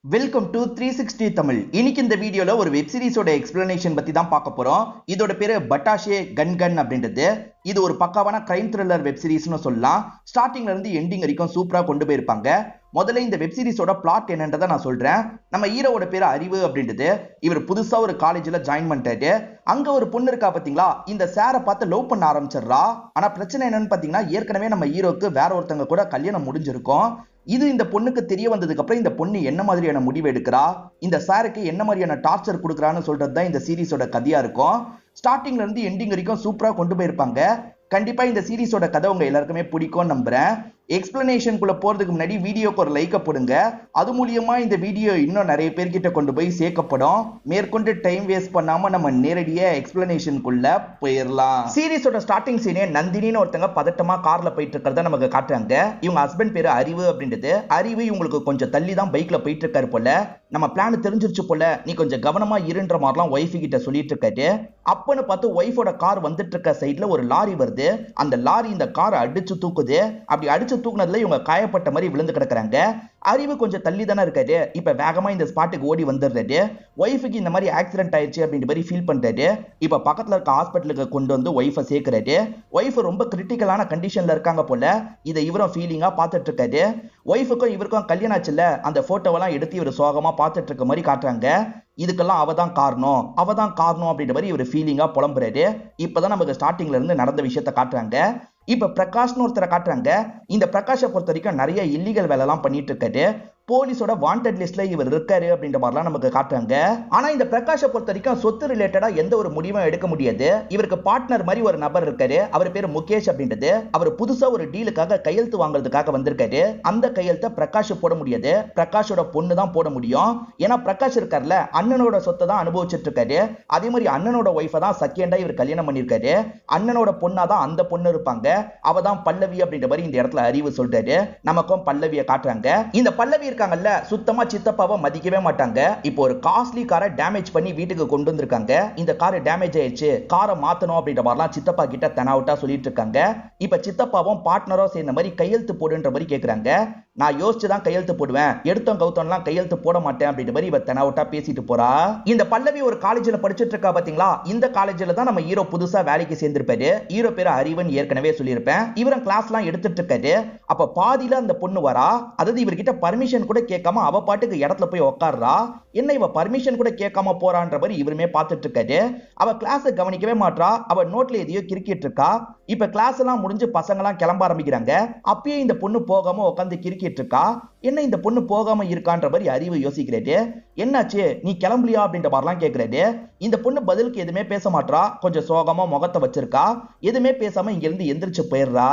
Welcome to 360 Tamil. இன்னைக்கு இந்த வீடியோல ஒரு வெப் சீரிஸோட எக்ஸ்பிளனேஷன் பத்தி தான் பார்க்க போறோம். இதோட பேரு பட்டாஷே கன் கன் அப்படின்றது. இது ஒரு பக்காவான கிரைம் த்ரில்லர் வெப் சீரிஸ்னு சொல்லலாம். ஸ்டார்டிங்ல இருந்து எண்டிங் வரைக்கும் சூப்பரா கொண்டு போயிருப்பாங்க. முதல்ல இந்த வெப் சீரிஸோட பிளாட் என்னன்றதை நான் சொல்றேன். நம்ம ஹீரோவோட பேரு அறிவு அப்படின்றது. இவர் புதுசா ஒரு காலேஜ்ல ஜாயின் பண்ணிட்டாரு. அங்க ஒரு பொண்ணு இருக்கா பாத்தீங்களா, இந்த சாரை பார்த்து லவ் பண்ண ஆரம்பிச்சிடுறா. ஆனா பிரச்சனை என்னன்னு பாத்தீங்கன்னா, ஏற்கனவே நம்ம ஹீரோக்கு வேற ஒருத்தங்க கூட கல்யாணம் முடிஞ்சிருக்கும். இது இந்த பொண்ணுக்கு தெரிய வந்ததுக்கு அப்புறம் இந்த பொண்ணு என்ன மாதிரியான முடிவு எடுக்கிறா, இந்த சாருக்கு என்ன மாதிரியான டார்ச்சர் கொடுக்குறான்னு சொல்றது தான் இந்த சீரிஸோட கதையா இருக்கும். ஸ்டார்டிங்ல இருந்து எண்டிங் வரைக்கும் சூப்பரா கொண்டு போயிருப்பாங்க. கண்டிப்பா இந்த சீரிஸோட கதை உங்க எல்லாருக்குமே பிடிக்கும் நம்புறேன். எக்ஸ்பிளனேஷனுக்குள்ள போறதுக்கு முன்னாடி வீடியோக்கு ஒரு லைக்க போடுங்க. அது மூலியமா இந்த வீடியோ இன்னும் நிறைய பேர்கிட்ட கொண்டு போய் சேர்க்கப்படும். மேற்கொண்டு டைம் வேஸ்ட் பண்ணாம நம்ம நேரடியா எக்ஸ்பிளனேஷனுக்குள்ள போயிடலாம். சீரிஸோட ஸ்டார்டிங் சீனே நந்தினின்னு ஒருத்தங்க பதட்டமா கார்ல போயிட்டு இருக்கிறத நமக்கு காட்டுறாங்க. இவங்க ஹஸ்பண்ட் பேரு அறிவு அப்படின்றது. அறிவு இவங்களுக்கு கொஞ்சம் தள்ளி தான் பைக்ல போயிட்டு இருக்காரு போல. நம்ம பிளான் தெரிஞ்சிருச்சு போல, நீ கொஞ்சம் கவனமா இருன்ற மாதிரிலாம் ஒய்ஃப் கிட்ட சொல்லிட்டு இருக்காரு. அப்பன்னு பார்த்து ஒய்ஃபோட கார் வந்துட்டு இருக்க சைட்ல ஒரு லாரி வருது. அந்த லாரி இந்த காரை அடிச்சு தூக்குது. அப்படி அடிச்சு தூக்குனதுல இவங்க காயப்பட்ட மாதிரி விழுந்து கிடக்குறாங்க. அறிவு கொஞ்சம் தள்ளி தானே இருக்காரு. இப்ப வேகமா இந்த ஸ்பாட்டுக்கு ஓடி வந்துடுறாரு. ஒய்ஃபுக்கு இந்த மாதிரி ஆக்சிடென்ட் ஆயிடுச்சு அப்படின்ற மாதிரி ஃபீல் பண்றாரு. இப்ப பக்கத்துல இருக்க ஹாஸ்பிட்டலுக்கு கொண்டு வந்து ஒய்ஃபை சேர்க்கிறாரு. ஒய்ஃப் ரொம்ப கிரிட்டிக்கலான கண்டிஷன்ல இருக்காங்க போல. இதை இவரும் ஃபீலிங்கா பார்த்துட்டு இருக்காரு. ஒய்ஃபுக்கும் இவருக்கும் கல்யாணம் ஆச்சுல, அந்த போட்டோவெல்லாம் எடுத்து இவர் சோகமா பார்த்துட்டு இருக்க மாதிரி காட்டுறாங்க. இதுக்கெல்லாம் அவதான் காரணம் அப்படின்ற மாதிரி இவர் ஃபீலிங்கா புலம்புறாரு. இப்பதான் நமக்கு ஸ்டார்டிங்ல இருந்து நடந்த விஷயத்த காட்டுறாங்க. இப்ப பிரகாஷ்னு ஒருத்தரை காட்டுறாங்க. இந்த பிரகாஷை பொறுத்த வரைக்கும் நிறைய இல்லீகல் வேலை எல்லாம் பண்ணிட்டு இருக்காரு. போலீஸோட வாண்டட் லிஸ்ட்ல இவர் இருக்காரு அப்படின்ற மாதிரிலாம் நமக்கு காட்டுறாங்க. ஆனா இந்த பிரகாஷை பொறுத்த வரைக்கும் சொத்து ரிலேட்டடா எந்த ஒரு முடிவும் எடுக்க முடியாது. இவருக்கு பார்ட்னர் மாதிரி ஒரு நபர் இருக்காரு. அவர் பேரு முகேஷ் அப்படின்றது. அவர் புதுசா ஒரு டீலுக்காக கையெழுத்து வாங்குறதுக்காக வந்திருக்காரு. அந்த கையெழுத்தை பிரகாஷ் போட முடியாது. பிரகாஷோட பொண்ணு தான் போட முடியும். ஏன்னா பிரகாஷ் இருக்கார்ல, அண்ணனோட சொத்தை தான் அனுபவிச்சுட்டு இருக்காரு. அதே மாதிரி அண்ணனோட ஒய்ஃபை தான் செகண்டா இவர் கல்யாணம் பண்ணிருக்காரு. அண்ணனோட பொண்ணாதான் அந்த பொண்ணு இருப்பாங்க. அவ தான் பல்லவி அப்படின்ற மாதிரி இந்த இடத்துல அறிவு சொல்றாரு. நமக்கும் பல்லவியை காட்டுறாங்க. இந்த பல்லவி இருக்காங்கல்ல, சுத்தமா சித்தப்பாவை மதிக்கவே மாட்டாங்க. இப்போ ஒரு காஸ்ட்லி காரை டேமேஜ் பண்ணி வீட்டுக்கு கொண்டு வந்திருக்காங்க. இந்த கார் டேமேஜ் ஆயிடுச்சு, காரை மாத்தணும் அப்படின்ற மாதிரிலாம் சித்தப்பா கிட்ட தெனாவட்டா சொல்லிட்டு இருக்காங்க. இப்ப சித்தப்பாவும் பார்ட்னரும் சேர்ந்த மாதிரி கையெழுத்து போடுன்ற மாதிரி கேக்குறாங்க. நான் யோசிச்சுதான் கையெழுத்து போடுவேன், எடுத்தோம் கவுத்தோம்லாம் கையெழுத்து போட மாட்டேன் அப்படின்ற மாதிரி இவ தெனாவட்டா பேசிட்டு போறா. இந்த பல்லவி ஒரு காலேஜ்ல படிச்சுட்டு இருக்கா பாத்தீங்களா. இந்த காலேஜ்ல தான் நம்ம ஹீரோ புதுசா வேலைக்கு சேர்ந்திருப்பாரு. ஹீரோ பேரு அறிவன் ஏற்கனவே சொல்லியிருப்பேன். இவரும் கிளாஸ் எல்லாம் எடுத்துட்டு இருக்காரு. அப்ப பாதியில அந்த பொண்ணு வரா. அதாவது இவர்கிட்ட பர்மிஷன் கூட கேட்காம அவ பாட்டுக்கு இடத்துல போய் உட்கார்றா. என்ன இவ பர்மிஷன் கூட கேட்காம போறான்ற மாதிரி இவருமே பார்த்துட்டு இருக்காரு. அவ கிளாஸை கவனிக்கவே மாட்டா. அவ நோட்ல எதையோ கிறுக்கிட்டு இருக்கா. இப்ப கிளாஸ் எல்லாம் முடிஞ்சு பசங்க எல்லாம் கிளம்ப ஆரம்பிக்கிறாங்க. அப்பயே இந்த பொண்ணு போகாம உட்காந்து கிறுக்கிட்டு இருக்கா. என்ன இந்த பொண்ணு போகாம இருக்கான்ற மாதிரி அறிவு யோசிக்கிறாரு. என்னாச்சு, நீ கிளம்பலையா அப்படின்ற மாதிரிலாம் கேட்கிறாரு. இந்த பொண்ணு பதிலுக்கு எதுவுமே பேச மாட்டா. கொஞ்சம் சோகமா முகத்தை வச்சிருக்கா. எதுவுமே பேசாம இங்க இருந்து எந்திரிச்சு போயிடுறா.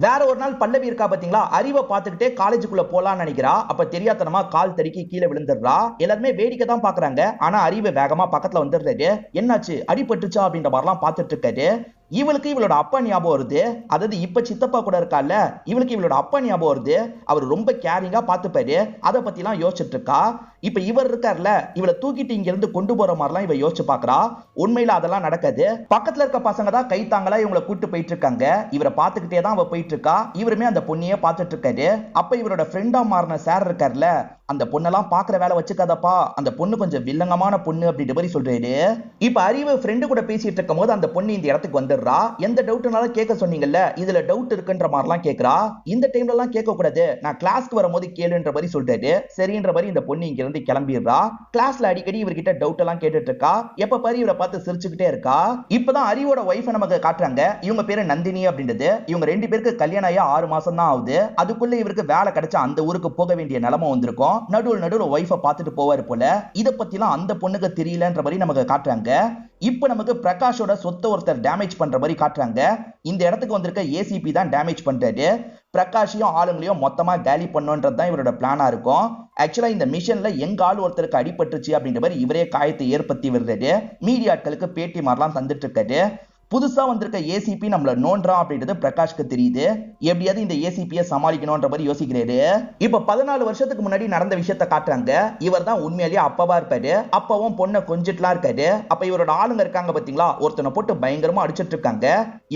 வேற ஒரு நாள் பல்லவி இருக்கா பாத்தீங்களா, அறிவை பார்த்துக்கிட்டே காலேஜுக்குள்ள போலான்னு நினைக்கிறா. அப்ப தெரியாதனமா கால் தடுக்கி கீழே விழுந்துடுறா. எல்லாருமே வேடிக்கை தான் பாக்குறாங்க. ஆனா அறிவு வேகமா பக்கத்துல வந்துடுறாரு. என்னாச்சு, அடிபட்டுச்சா அப்படின்ற மாதிரிலாம் பார்த்துட்டு இருக்காரு. இவளுக்கு இவளோட அப்பா ஞாபகம் வருது. அதாவது இப்ப சித்தப்பா கூட இருக்கால, இவளுக்கு இவளோட அப்பா ஞாபகம் வருது. அவர் ரொம்ப கேரிங்கா பார்த்துப்பாரு. அதை பத்தி எல்லாம் யோசிச்சுட்டு இருக்கா. இப்ப இவர் இருக்கார்ல, இவளை தூக்கிட்டு இங்க இருந்து கொண்டு போற மாதிரிலாம் இவ யோசிச்சு பாக்குறா. உண்மையில அதெல்லாம் நடக்காது. பக்கத்துல இருக்க பசங்க தான் கைத்தாங்களா இவங்களை கூட்டு போயிட்டு இருக்காங்க. இவரை பார்த்துக்கிட்டே தான் அவ போயிட்டு இருக்கா. இவருமே அந்த பொண்ணையே பார்த்துட்டு இருக்காரு. அப்ப இவரோட ஃப்ரெண்டா மாறின சார் இருக்கார்ல, அந்த பொண்ணெல்லாம் பாக்குற வேலை வச்சுக்காதப்பா, அந்த பொண்ணு கொஞ்சம் வில்லங்கமான பொண்ணு அப்படின்ற மாதிரி சொல்றாரு. இப்ப அறிவு ஃப்ரெண்டு கூட பேசிட்டு இருக்கும் போது அந்த பொண்ணு இந்த இடத்துக்கு வந்துடுறா. எந்த டவுட்னாலும் கேட்க சொன்னீங்கல்ல, இதுல டவுட் இருக்குன்ற மாதிரிலாம் கேட்கறா. இந்த டைம்ல எல்லாம் கேட்க கூடாது, நான் கிளாஸ்க்கு வரும்போது கேளுன்ற மாதிரி சொல்றாரு. சரின்ற மாதிரி இந்த பொண்ணு இங்க இருந்து கிளம்பிடுறா. கிளாஸ்ல அடிக்கடி இவர்கிட்ட டவுட் எல்லாம் கேட்டுட்டு இருக்கா. எப்ப பாரு இவரை பார்த்து சிரிச்சுக்கிட்டே இருக்கா. இப்பதான் அறிவோட ஒய்ஃபை நமக்கு காட்டுறாங்க. இவங்க பேரு நந்தினி அப்படின்றது. இவங்க ரெண்டு பேருக்கு கல்யாணம் ஆகி 6 மாசம் தான் ஆகுது. அதுக்குள்ள இவருக்கு வேலை கிடைச்சா அந்த ஊருக்கு போக வேண்டிய நிலைமை வந்திருக்கும். நடுவுல ஒய்ஃபை பார்த்துட்டு போவாரு போல. இத பத்திலாம் அந்த பொண்ணுக்கு தெரியலன்ற மாதிரி நமக்கு காட்டுறாங்க. இப்ப நமக்கு பிரகாஷோட சொத்தை ஒருத்தர் டேமேஜ் பண்ற மாதிரி காட்டுறாங்க. இந்த இடத்துக்கு வந்திருக்க ஏசிபி தான் டேமேஜ் பண்றாரு. பிரகாஷையும் ஆளுங்களையும் மொத்தமா காலி பண்ணுன்றது தான் இவரோட பிளானா இருக்கும். ஆக்சுவலா இந்த மிஷன்ல எங்க ஆள் ஒருத்தருக்கு அடிபட்டுச்சு அப்படின்ற மாதிரி இவரே காயத்தை ஏற்படுத்தி விடுறாரு. மீடியாட்களுக்கு பேட்டி மாதிரிலாம் தந்துட்டு இருக்காரு. புதுசா வந்திருக்க ஏசிபி நம்மள நோன்றான் அப்படின்றது பிரகாஷ்க்கு தெரியுது. எப்படியாவது இந்த ஏசிபியை சமாளிக்கணும்ன்ற மாதிரி யோசிக்கிறாரு. இப்ப 14 வருஷத்துக்கு முன்னாடி நடந்த விஷயத்த காட்டுறாங்க. இவர் தான் உண்மையிலேயே அப்பாவா இருப்பாரு. அப்பாவும் பொண்ணை கொஞ்சிட்டுலாம் இருக்காரு. அப்ப இவரோட ஆளுங்க இருக்காங்க பாத்தீங்களா, ஒருத்தனை போட்டு பயங்கரமா அடிச்சிட்டு இருக்காங்க.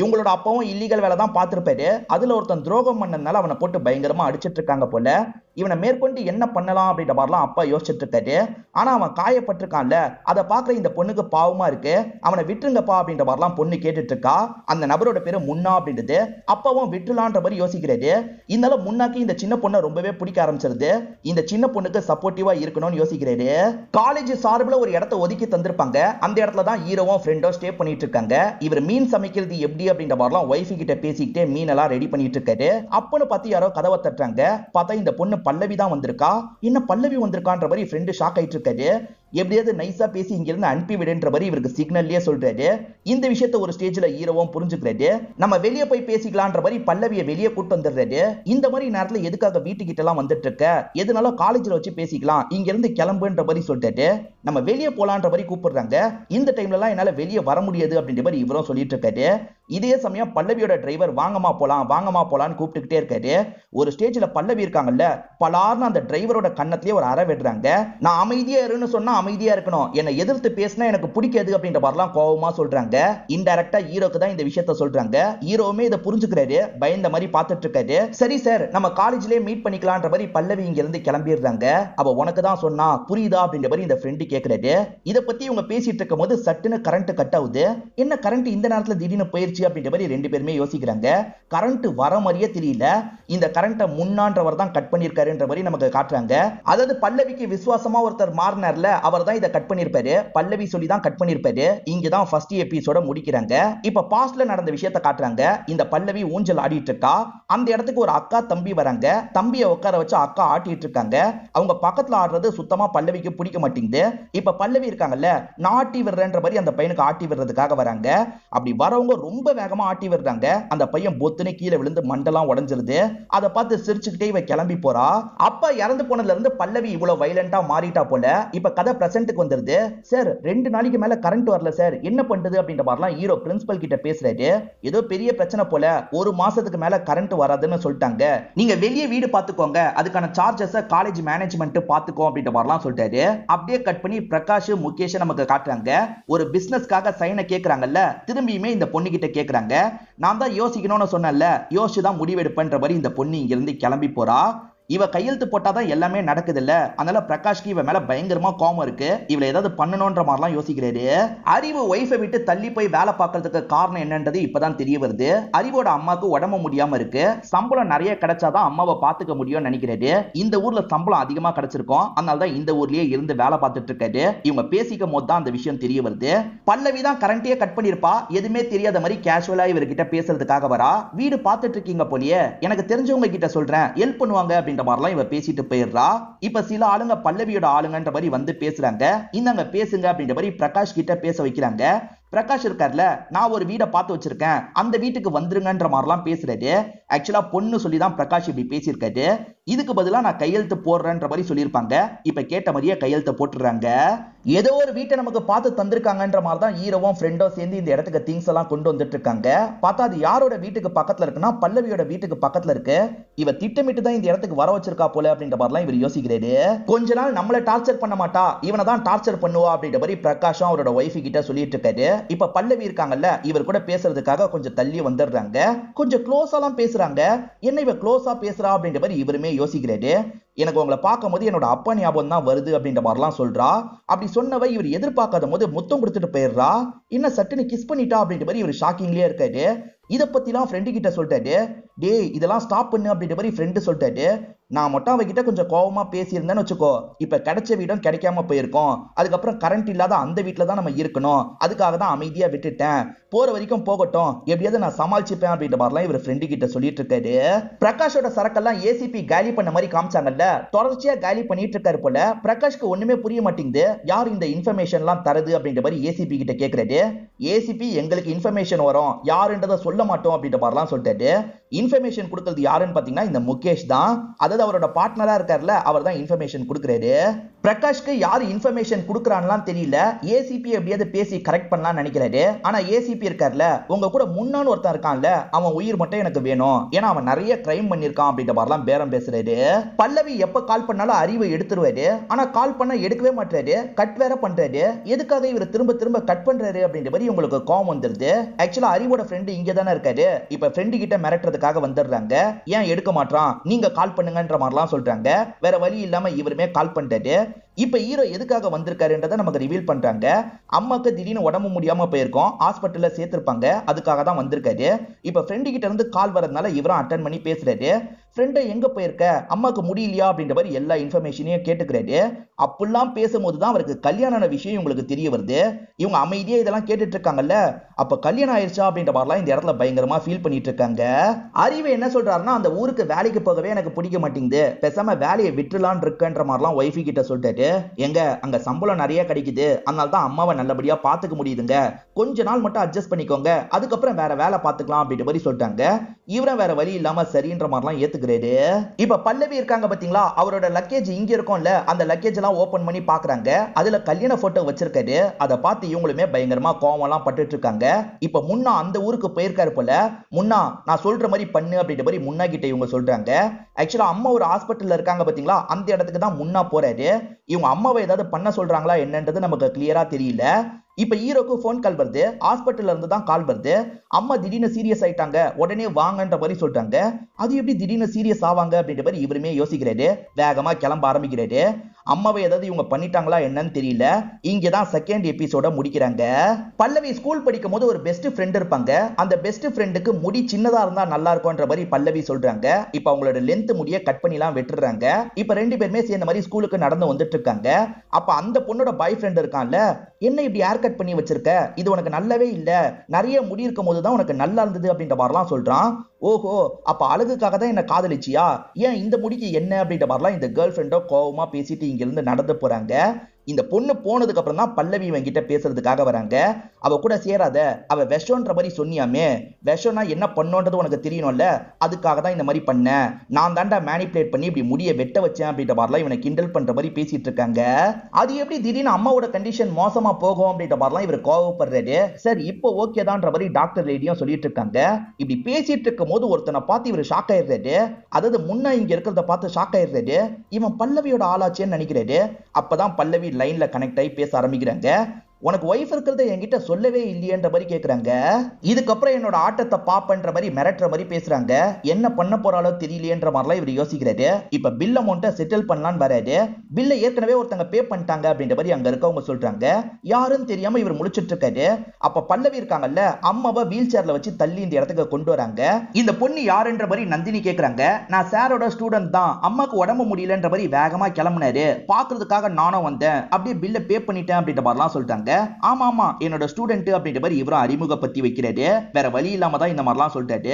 இவங்களோட அப்பாவும் இல்லீகல் வேலை தான் பார்த்திருப்பாரு. அதுல ஒருத்தன் துரோகம் பண்ணதுனால அவனை போட்டு பயங்கரமா அடிச்சிட்டு இருக்காங்க போல. இவனை மேற்கொண்டு என்ன பண்ணலாம் அப்படின்ற மாதிரிலாம் அப்பா யோசிச்சுட்டு இருக்காரு. ஆனா அவன் காயப்பட்டிருக்கான்ல, அதை பாக்குற இந்த பொண்ணுக்கு பாவமா இருக்கு. அவனை விட்டுருங்கப்பா அப்படின்ற மாதிரிலாம் பொண்ணு கேட்டுட்டு இருக்கா. அந்த நபரோட பேரு முன்னா அப்படின்றது. அப்பாவும் விட்டுலான்ற மாதிரி யோசிக்கிறாரு. இருந்தாலும் முன்னாக்கு இந்த சின்ன பொண்ணை ரொம்பவே பிடிக்க ஆரம்பிச்சிருது. இந்த சின்ன பொண்ணுக்கு சப்போர்ட்டிவா இருக்கணும்னு யோசிக்கிறாரு. காலேஜ் சார்பில் ஒரு இடத்தை ஒதுக்கி தந்திருப்பாங்க. அந்த இடத்துல தான் ஹீரோவும் ஃப்ரெண்டும் ஸ்டே பண்ணிட்டு இருக்காங்க. இவர் மீன் சமைக்கிறது எப்படி அப்படின்ற மாதிரிலாம் ஒய்ஃபு கிட்ட பேசிக்கிட்டே மீனெல்லாம் ரெடி பண்ணிட்டு இருக்காரு. அப்பன்னு பார்த்து யாரோ கதவை தட்டுறாங்க. பார்த்தா இந்த பொண்ணு பல்லவி தான் வந்திருக்கா. என்ன பல்லவி வந்திருக்கான்ற மாதிரி ஃப்ரெண்டு ஷாக் ஆயிட்டு இருக்காரு. எப்படியாவது நைஸா பேசி இங்க இருந்து அனுப்பி விடுன்ற மாதிரி இவருக்கு சிக்னல்லயே சொல்றாரு. இந்த விஷயத்தை ஒரு ஸ்டேஜ்ல ஹீரோவும் புரிஞ்சுக்கிறாரு. நம்ம வெளியே போய் பேசிக்கலான்ற மாதிரி பல்லவியை வெளியே கூட்டு வந்துடுறாரு. இந்த மாதிரி நேரத்துல எதுக்காக வீட்டுக்கிட்ட எல்லாம் வந்துட்டு இருக்க, எதுனாலும் காலேஜ்ல வச்சு பேசிக்கலாம், இங்க இருந்து கிளம்புன்ற மாதிரி சொல்லிட்டு நம்ம வெளியே போலான்ற மாதிரி கூப்பிடுறாங்க. இந்த டைம்ல எல்லாம் என்னால வெளியே வர முடியாது அப்படின்ற மாதிரி இவரும் சொல்லிட்டு இருக்காரு. இதே சமயம் பல்லவியோட டிரைவர் வாங்கமா போலான்னு கூப்பிட்டுக்கிட்டே இருக்காரு. ஒரு ஸ்டேஜ்ல பல்லவி இருக்காங்கல்ல, பலார்னு அந்த டிரைவரோட கண்ணத்திலேயே ஒரு அறை விடுறாங்க. நான் அமைதியா இருன்னு சொன்னா அமைதியா இருக்கணும், என்னை எதிர்த்து பேசினா எனக்கு பிடிக்காது அப்படின்ற மாதிரிலாம் கோவமா சொல்றாங்க. இன்டைரக்டா ஹீரோக்கு தான் இந்த விஷயத்த சொல்றாங்க. ஹீரோவுமே இதை புரிஞ்சுக்கிறாரு. பயந்த மாதிரி பார்த்துட்டு இருக்காரு. சரி சார், நம்ம காலேஜ்லயே மீட் பண்ணிக்கலான்ற மாதிரி பல்லவி இங்க இருந்து கிளம்பிடுறாங்க. அவ உனக்கு தான் சொன்னா புரியுதா அப்படின்ற மாதிரி இந்த ஃப்ரெண்டு கேட்கிறாரு. இதை பத்தி இவங்க பேசிட்டு இருக்கும் போது சட்டுன்னு கரண்ட் கட் ஆகுது. என்ன கரண்ட் இந்த நேரத்துல திடீர்னு போயிருச்சு அப்படின்ற மாதிரி ரெண்டு பேருமே யோசிக்கிறாங்க. கரண்ட் வர மாதிரியே தெரியல. இந்த கரண்ட முன்னான்றவர் தான் கட் பண்ணிருக்காருன்ற மாதிரி நமக்கு காட்டுறாங்க. அதாவது பல்லவிக்கு விசுவாசமா ஒருத்தர் மாறினார்ல, அவர் தான் இதை கட் பண்ணிருப்பாரு. பல்லவி சொல்லி தான் கட் பண்ணிருப்பாரு. இங்க தான் ஃபர்ஸ்ட் எபிசோட முடிக்கிறாங்க. இப்ப பாஸ்ட்ல நடந்த விஷயத்தை காட்டுறாங்க. இந்த பல்லவி ஊஞ்சல் ஆடிட்டு இருக்கா. அந்த இடத்துக்கு ஒரு அக்கா தம்பி வராங்க. தம்பியை உட்கார வச்சு அக்கா ஆட்டிட்டு இருக்காங்க. அவங்க பக்கத்துல ஆடுறது சுத்தமா பல்லவிக்கு பிடிக்க மாட்டேங்குது. இப்ப பல்லவி இருக்காங்கல்ல, நான் ஆட்டி விடுறேன்ற மாதிரி அந்த பையனுக்கு ஆட்டி விடுறதுக்காக வராங்க. அப்படி வரவங்க ரொம்ப வேகமா ஆட்டி விடுறாங்க. அந்த பையன் பொத்துன்னு கீழே விழுந்து மண்டெல்லாம் உடைஞ்சிருது. அதை பார்த்து சிரிச்சுக்கிட்டே இவ கிளம்பி போறா. அப்பா இறந்து போனதுல இருந்து பல்லவி இவ்வளவு வைலண்டா மாறிட்டா போல. இப்ப கதை பிரசன்ட்க்கு வந்துருது. சார் 2 நாளைக்கு மேல கரண்ட் வரல சார், என்ன பண்றது அப்படின்ற மாதிரிலாம் ஹீரோ பிரின்சிபல் கிட்ட பேசுறாரு. ஏதோ பெரிய பிரச்சனை போல, 1 மாசத்துக்கு மேல கரண்ட் வராதுன்னு சொல்லிட்டாங்க. நீங்க வெளியே வீடு பாத்துக்கோங்க, அதுக்கான சார்ஜஸ் காலேஜ் மேனேஜ்மெண்ட் பாத்துக்கோ அப்படின்ற மாதிரிலாம் சொல்லிட்டாரு. அப்படியே கட் பண்ணி பிரகாஷ் முகேஷ் நமக்கு காட்டுறாங்க. ஒரு பிசினஸ்க்காக சைனை கேக்குறாங்கல்ல, திரும்பியுமே இந்த பொண்ணு கிட்ட கேக்குறாங்க. நான் தான் யோசிக்கணும்னு சொன்னேன்ல, யோசிச்சு தான் முடிவெடுப்பேன்ற மாதிரி இந்த பொண்ணு இங்க இருந்து கிளம்பி போறா. இவ கையெழுத்து போட்டாதான் எல்லாமே நடக்குது இல்ல, அதனால பிரகாஷ்க்கு இவ மேல பயங்கரமா கோபம் இருக்கு. இவளை ஏதாவது பண்ணணும்ன்ற மாதிரிலாம் யோசிக்கிறாரு. அறிவு ஒய்ஃபை விட்டு தள்ளி போய் வேலை பார்க்கறதுக்கு காரணம் என்னன்றது இப்பதான் தெரிய வருது. அறிவோட அம்மாக்கு உடம்பு முடியாம இருக்கு. சம்பளம் நிறைய கிடைச்சாதான் அம்மாவை பாத்துக்க முடியும்னு நினைக்கிறாரு. இந்த ஊர்ல சம்பளம் அதிகமா கிடைச்சிருக்கும், அதனாலதான் இந்த ஊர்லயே இருந்து வேலை பார்த்துட்டு இருக்காரு. இவங்க பேசிக்கும் போது தான் அந்த விஷயம் தெரிய வருது. பல்லவி தான் கரண்டையே கட் பண்ணிருப்பா. எதுவுமே தெரியாத மாதிரி கேஷுவலா இவர்கிட்ட பேசுறதுக்காக வரா. வீடு பார்த்துட்டு இருக்கீங்க போலியே, எனக்கு தெரிஞ்சவங்க கிட்ட சொல்றேன், ஹெல்ப் பண்ணுவாங்க அப்படின்ற மாதிரிலாம் இவ பேசிட்டு போயிடுறா. இப்ப சில ஆளுங்க பல்லவியோட ஆளுங்கன்ற மாதிரி வந்து பேசுறாங்க. இந்தாங்க பேசுங்க அப்படின்ற மாதிரி பிரகாஷ் கிட்ட பேச வைக்கிறாங்க. பிரகாஷ் இருக்கார்ல, நான் ஒரு வீடை பார்த்து வச்சிருக்கேன், அந்த வீட்டுக்கு வந்துருங்கன்ற மாதிரிலாம் பேசுறாரு. ஆக்சுவலா பொண்ணு சொல்லி தான் பிரகாஷ் இப்படி பேசியிருக்காரு. இதுக்கு பதிலா நான் கையெழுத்து போடுறேன்ற மாதிரி சொல்லியிருப்பாங்க. இப்ப கேட்ட மாதிரியே கையெழுத்து போட்டுறாங்க. ஏதோ ஒரு வீட்டை நமக்கு பார்த்து தந்திருக்காங்கன்ற மாதிரி தான் ஹீரோவும் ஃப்ரெண்டும் சேர்ந்து இந்த இடத்துக்கு திங்ஸ் எல்லாம் கொண்டு வந்துட்டு இருக்காங்க. பார்த்தா அது யாரோட வீட்டுக்கு பக்கத்துல இருக்குன்னா பல்லவியோட வீட்டுக்கு பக்கத்துல இருக்கு. இவ திட்டமிட்டு தான் இந்த இடத்துக்கு வர வச்சிருக்கா போல அப்படின்ற மாதிரிலாம் இவர் யோசிக்கிறாரு. கொஞ்ச நாள் நம்மள டார்ச்சர் பண்ண மாட்டா, இவனை தான் டார்ச்சர் பண்ணுவா அப்படின்ற மாதிரி பிரகாஷும் அவரோட ஒய்ஃப் கிட்ட சொல்லிட்டு இருக்காரு. இப்ப பல்லவி இருக்காங்கல்ல, இவர் கூட பேசுறதுக்காக கொஞ்சம் தள்ளி வந்துடுறாங்க. கொஞ்சம் க்ளோஸாலாம் பேசுறாங்க. என்ன இவ க்ளோஸா பேசுறா அப்படின்ற மாதிரி இவருமே யோசிக்கிறாரு. எனக்கு உங்களை பார்க்கும் போது என்னோட அப்பா ஞாபகம் தான் வருது அப்படின்ற மாதிரிலாம் சொல்றா. அப்படி சொன்னவ இவர் எதிர்பார்க்காத போது முத்தம் கொடுத்துட்டு போயிடுறா. என்ன சட்டுன்னு கிஸ் பண்ணிட்டா அப்படின்ற மாதிரி இவர் ஷாக்கிங்லயே இருக்காரு. இதை பத்திலாம் ஃப்ரெண்டு கிட்ட சொல்லிட்டாரு. டே இதெல்லாம் ஸ்டாப் பண்ணு அப்படின்ற மாதிரி ஃப்ரெண்டு சொல்லிட்டாரு. நான் மட்டும் அவகிட்ட கொஞ்சம் கோவமா பேசியிருந்தேன்னு வச்சுக்கோ, இப்ப கிடைச்ச வீடும் கிடைக்காம போயிருக்கோம். அதுக்கப்புறம் கரண்ட் இல்லாத அந்த வீட்டுல தான் நம்ம இருக்கணும், அதுக்காக தான் அமைதியா விட்டுட்டேன். போற வரைக்கும் போகட்டும், எப்படியாவது நான் சமாளிச்சுப்பேன் அப்படின்ற மாதிரிலாம் இவர் ஃப்ரெண்டு கிட்ட சொல்லிட்டு இருக்காரு. பிரகாஷோட சரக்கெல்லாம் ஏசிபி காலி பண்ண மாதிரி காமிச்சாங்கல்ல, தொடர்ச்சியா காலி பண்ணிட்டு இருக்காரு போல. பிரகாஷ்க்கு ஒண்ணுமே புரிய மாட்டேங்குது, யார் இந்த இன்ஃபர்மேஷன் எல்லாம் தருது அப்படின்ற மாதிரி ஏசிபி கிட்ட கேட்கிறாரு. ஏசிபி எங்களுக்கு இன்ஃபர்மேஷன் வரும், யாருன்றதை சொல்ல மாட்டோம் அப்படின்ற மாதிரிலாம் சொல்லிட்டாரு. இன்ஃபர்மேஷன் கொடுக்கிறது யாருன்னு பாத்தீங்கன்னா இந்த முகேஷ் தான். அதாவது அவரோட பார்ட்னரா இருக்கார்ல, அவர் தான் இன்ஃபர்மேஷன் கொடுக்கிறாரு. பிரகாஷ்க்கு யாரு இன்ஃபர்மேஷன் கொடுக்கறான்லாம் தெரியல. ஏசிபி எப்படியாவது பேசி கரெக்ட் பண்ணலாம் நினைக்கிறாரு. ஆனா ஏசிபி இருக்கார்ல, உங்க கூட முன்னான்னு ஒருத்தன் இருக்கான்ல, அவன் உயிர் மட்டும் எனக்கு வேணும், ஏன்னா அவன் நிறைய கிரைம் பண்ணிருக்கான் அப்படின்ற மாதிரிலாம் பேரம் பேசுறாரு. பல்லவி எப்ப கால் பண்ணாலும் அறிவை எடுத்துருவாரு. ஆனா கால் பண்ண எடுக்கவே மாட்டாரு, கட் வேற பண்றாரு. எதுக்காக இவர் திரும்ப திரும்ப கட் பண்றாரு அப்படின்ற மாதிரி உங்களுக்கு கோவம் வந்துருது. ஆக்சுவலா அறிவோட ஃப்ரெண்டு இங்க தானே இருக்காரு. இப்ப ஃப்ரெண்டு கிட்ட மிரட்டுறதுக்காக பேசுறதுக்காக வந்துடுறாங்க. ஏன் எடுக்க மாட்டான், நீங்க கால் பண்ணுங்கன்ற மாதிரிலாம் சொல்றாங்க. வேற வழி இல்லாம இவருமே கால் பண்ணிட்டாரு. இப்ப ஹீரோ எதுக்காக வந்திருக்காருன்றதை நமக்கு ரிவீல் பண்றாங்க. அம்மாக்கு திடீர்னு உடம்பு முடியாம போயிருக்கோம், ஹாஸ்பிட்டல்ல சேர்த்திருப்பாங்க, அதுக்காக தான் வந்திருக்காரு. இப்ப ஃப்ரெண்டு கிட்ட இருந்து கால் வரதுனால இவரும் அட்டன் பண்ணி பேசுறாரு. ஃப்ரெண்டை எங்க போயிருக்க, அம்மாக்கு முடியலையா அப்படின்ற மாதிரி எல்லா இன்ஃபர்மேஷனையும் கேட்டுக்கிறாரு. அப்படிலாம் பேசும்போது தான் அவருக்கு கல்யாண விஷயம் உங்களுக்கு தெரிய வருது. இவங்க அமைதியா இதெல்லாம் கேட்டுட்டு இருக்காங்கல்ல, அப்ப கல்யாணம் ஆயிடுச்சா அப்படின்ற மாதிரிலாம் இந்த இடத்துல பயங்கரமா ஃபீல் பண்ணிட்டு இருக்காங்க. அறிவு என்ன சொல்றாருன்னா, அந்த ஊருக்கு வேலைக்கு போகவே எனக்கு பிடிக்க மாட்டேங்குது, பேசாம வேலையை விட்டுலான் இருக்குன்ற மாதிரிலாம் ஒய்ஃபி கிட்ட சொல்லிட்டாரு. எங்க அங்க சம்பளம் நிறைய கிடைக்குது, அதனால தான் அம்மாவை நல்லபடியா பாத்துக்க முடியுதுங்க, கொஞ்ச நாள் மட்டும் அட்ஜஸ்ட் பண்ணிக்கோங்க, அதுக்கப்புறம் வேற வேலை பாத்துக்கலாம் அப்படின்ற மாதிரி சொல்லிட்டாங்க. இவரை வேற வழி இல்லாம சரின்ற மாதிரிலாம் ஏத்துக்கிறாரு. இப்ப பல்லவி இருக்காங்க பாத்தீங்களா, அவரோட லக்கேஜ் இங்க இருக்கும்ல, அந்த லக்கேஜ் எல்லாம் ஓபன் பண்ணி பாக்குறாங்க. அதுல கல்யாண போட்டோ வச்சிருக்காரு. அதை பார்த்து இவங்களுமே பயங்கரமா கோவம் எல்லாம் பட்டுட்டு இருக்காங்க. இப்ப முன்னா அந்த ஊருக்கு போயிருக்காரு போல. முன்னா நான் சொல்ற மாதிரி பண்ணு அப்படின்ற மாதிரி முன்னா கிட்ட இவங்க சொல்றாங்க. ஆக்சுவலா அம்மா ஒரு ஹாஸ்பிட்டல்ல இருக்காங்க பாத்தீங்களா, அந்த இடத்துக்கு தான் முன்னா போறாரு. இவங்க அம்மாவை ஏதாவது பண்ண சொல்றாங்களா என்னன்றது நமக்கு கிளியரா தெரியல. இப்ப ஹீரோக்கு போன் கால் வருது, ஹாஸ்பிட்டல்ல இருந்து தான் கால் வருது. அம்மா திடீர்னு சீரியஸ் ஆயிட்டாங்க, உடனே வாங்கன்ற மாதிரி சொல்றாங்க. அது எப்படி திடீர்னு சீரியஸ் ஆவாங்க அப்படின்ற மாதிரி இவருமே யோசிக்கிறாரு. வேகமா கிளம்ப ஆரம்பிக்கிறாரு. அம்மாவை ஏதாவது இவங்க பண்ணிட்டாங்களா என்னன்னு தெரியல. இங்கதான் செகண்ட் எபிசோட முடிக்கிறாங்க. பல்லவி ஸ்கூல் படிக்கும் போது ஒரு பெஸ்ட் ஃப்ரெண்ட் இருப்பாங்க. அந்த பெஸ்ட் ஃப்ரெண்டுக்கு முடி சின்னதா இருந்தா நல்லா இருக்கும்ன்ற மாதிரி பல்லவி சொல்றாங்க. இப்ப அவங்களோட லென்த் முடிய கட் பண்ணிலாம் வெட்டுறாங்க. இப்ப ரெண்டு பேருமே சேர்ந்த மாதிரி ஸ்கூலுக்கு நடந்து வந்துட்டு இருக்காங்க. அப்ப அந்த பொண்ணோட பாய் ஃப்ரெண்ட் இருக்கான்ல, என்ன இப்படி ஹேர் கட் பண்ணி வச்சிருக்க, இது உனக்கு நல்லாவே இல்ல, நிறைய முடி இருக்கும் போதுதான் உனக்கு நல்லா இருந்தது அப்படின்ற மாதிரிலாம் சொல்றான். ஓஹோ, அப்ப அழகுக்காக தான் என்ன காதலிச்சியா, ஏன் இந்த முடிக்கு என்ன அப்படின்ற மாதிரிலாம் இந்த கேர்ள் ஃப்ரெண்டோ கோவமா பேசிட்டு இங்க இருந்து நடந்து போறாங்க. இந்த பொண்ணு போனதுக்கு அப்புறம் தான் பல்லவி இவங்கிட்ட பேசுறதுக்காக வராங்க. அவ கூட சேராத, அவ விஷம்ன்ற மாதிரி சொன்னியாமே, விஷம்னா என்ன பண்ணோன்றது உனக்கு தெரியணும்ல, அதுக்காக தான் இந்த மாதிரி பண்ண, நான் தாண்டா மேனிபுலேட் பண்ணி இப்படி முடிய வெட்ட வச்சேன் அப்படின்ற மாதிரிலாம் இவனை கிண்டல் பண்ற மாதிரி பேசிட்டு இருக்காங்க. அது எப்படி திடீர்னு அம்மாவோட கண்டிஷன் மோசமா போகும் அப்படின்ற மாதிரிலாம் இவர் கோவப்படுறாரு. சரி இப்போ ஓகே தான்ற மாதிரி டாக்டர் லேடியும் சொல்லிட்டு இருக்காங்க. இப்படி பேசிட்டு இருக்கும் போது ஒருத்தனை பார்த்து இவர் ஷாக் ஆயிடுறாரு. அதாவது முன்ன இங்க இருக்கிறத பார்த்து ஷாக் ஆயிடுறாரு. இவன் பல்லவியோட ஆளாச்சேன்னு நினைக்கிறாரு. அப்பதான் பல்லவி லைன்ல கனெக்ட் ஆகி பேச ஆரம்பிக்கிறாங்க. உனக்கு ஒய்ஃப் இருக்கிறத என்கிட்ட சொல்லவே இல்லையன்ற மாதிரி கேக்குறாங்க. இதுக்கப்புறம் என்னோட ஆட்டத்தை பாப்பன்ற மாதிரி மிரட்டுற மாதிரி பேசுறாங்க. என்ன பண்ண போறாலோ தெரியலையன்ற மாதிரிலாம் இவர் யோசிக்கிறாரு. இப்ப பில் அமௌண்ட்டை செட்டில் பண்ணலான்னு வராரு. பில்லை ஏற்கனவே ஒருத்தங்க பே பண்ணிட்டாங்க அப்படின்ற மாதிரி அங்க இருக்கவங்க சொல்றாங்க. யாருன்னு தெரியாம இவர் முழிச்சிட்டு இருக்காரு. அப்ப பல்லவி இருக்காங்கல்ல, அம்மாவை வீல் சேர்ல வச்சு தள்ளி இந்த இடத்துக்கு கொண்டு வராங்க. இந்த பொண்ணு யாருன்ற மாதிரி நந்தினி கேக்குறாங்க. நான் சாரோட ஸ்டூடெண்ட் தான், அம்மாக்கு உடம்பு முடியலன்ற மாதிரி வேகமா கிளம்புனாரு, பாக்குறதுக்காக நானும் வந்தேன், அப்படியே பில்லை பே பண்ணிட்டேன் அப்படின்ற மாதிரிலாம் சொல்லிட்டாங்க. ஆமா ஆமா என்னோட ஸ்டூடெண்ட் அப்படின்ற மாதிரி இவரும் அறிமுகப்படுத்தி வைக்கிறாரு. வேற வழி இல்லாம தான் இந்த மாதிரிலாம் சொல்லிட்டாரு.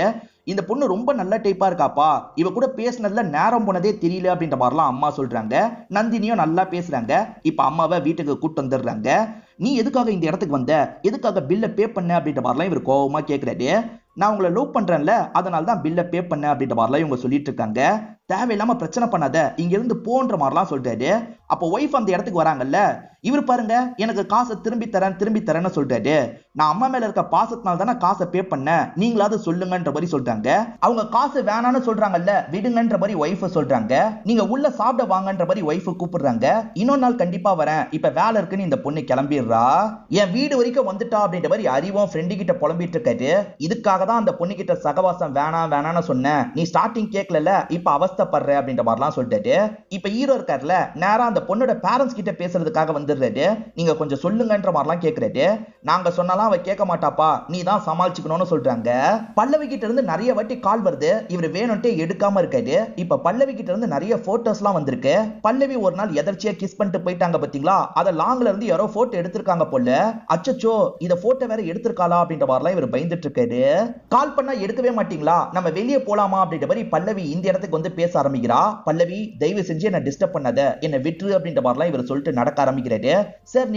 இந்த பொண்ணு ரொம்ப நல்ல டைப்பா இருக்காப்பா, இவ கூட பேசினதுல நேரம் போனதே தெரியல அப்படின்ற மாதிரிலாம் அம்மா சொல்றாங்க. நந்தினியும் நல்லா பேசுறாங்க. இப்ப அம்மாவை வீட்டுக்கு கூட்டு வந்துடுறாங்க. நீ எதுக்காக இந்த இடத்துக்கு வந்த, எதுக்காக பில்லை பே பண்ண அப்படின்ற மாதிரிலாம் இவர் கோவமா கேட்கிறாரு. நான் உங்களை லவ் பண்றேன்ல, அதனால தான் பில்லை பே பண்ண அப்படின்ற மாதிரிலாம் இவங்க சொல்லிட்டு இருக்காங்க. தேவையில்லாம பிரச்சனை பண்ணாத, இங்க இருந்து போன்ற மாதிரிலாம் சொல்றாரு. அப்போ ஒய்ஃப் அந்த இடத்துக்கு வராங்கல்ல, இவர் பாருங்க எனக்கு காசை திரும்பி தரேன்னு சொல்றாரு. நான் அம்மா மேல இருக்க பாசத்தினால தானே காசை பே பண்ண, நீங்களாவது சொல்லுங்கன்ற மாதிரி சொல்றாங்க. அவங்க காசு வேணான்னு சொல்றாங்கல்ல, விடுங்கன்ற மாதிரி ஒய்ஃப் சொல்றாங்க. நீங்க உள்ள சாப்பிட வாங்கன்ற மாதிரி ஒய்ஃப் கூப்பிடுறாங்க. இன்னொரு நாள் கண்டிப்பா வரேன், இப்ப வேலை இருக்குன்னு இந்த பொண்ணு கிளம்பிடுறா. என் வீடு வரைக்கும் வந்துட்டா அப்படின்ற மாதிரி அறிவும் ஃப்ரெண்டு கிட்ட புலம்பிட்டு இருக்காரு. இதுக்காக தான் அந்த பொண்ணு கிட்ட சகவாசம் வேணான்னு சொன்னேன், நீ ஸ்டார்டிங் கேட்கல, இப்ப அவஸ்தைப்படுற அப்படின்ற மாதிரிலாம் சொல்லிட்டாரு. இப்ப ஹீரோ இருக்காருல, நேரா அந்த பொண்ணோட பேரண்ட்ஸ் கிட்ட பேசுறதுக்காக வந்துடுறாரு. நீங்க கொஞ்சம் சொல்லுங்கன்ற மாதிரிலாம் கேட்கறாரு. நாங்க சொன்னாலாம் அவ கேட்க மாட்டாப்பா, நீ தான் சமாளிச்சுக்கணும்னு சொல்றாங்க. பல்லவி கிட்ட இருந்து நிறைய வாட்டி கால் வருது, இவர் வேணும்ட்டே எடுக்காம இருக்காரு. இப்ப பல்லவி கிட்ட இருந்து நிறைய போட்டோஸ்லாம் வந்திருக்கு. பல்லவி ஒரு நாள் எதர்ச்சியா கிஸ் பண்ணிட்டு போயிட்டாங்க பாத்தீங்களா, அத லாங்ல இருந்து யாரோ போட்டோ எடுத்திருக்காங்க போல. அச்சச்சோ இத போட்டோ வேற எடுத்திருக்காளா அப்படின்ற மாதிரிலாம் இவர் பயந்துட்டு இருக்காரு. கால் பண்ணா எடுக்கவே மாட்டீங்களா, நம்ம வெளியே போலாமா அப்படின்ற மாதிரி பல்லவி இந்த இடத்துக்கு வந்து பேச ஆரம்பிக்கிறா. பல்லவி தயவு செஞ்சு என்ன டிஸ்டர்ப் பண்ணாத, என்ன விட்டுரு அப்படின்ற மாதிரிலாம் இவர் சொல்லிட்டு நடக்க ஆரம்பிக்கிறாரு. சார்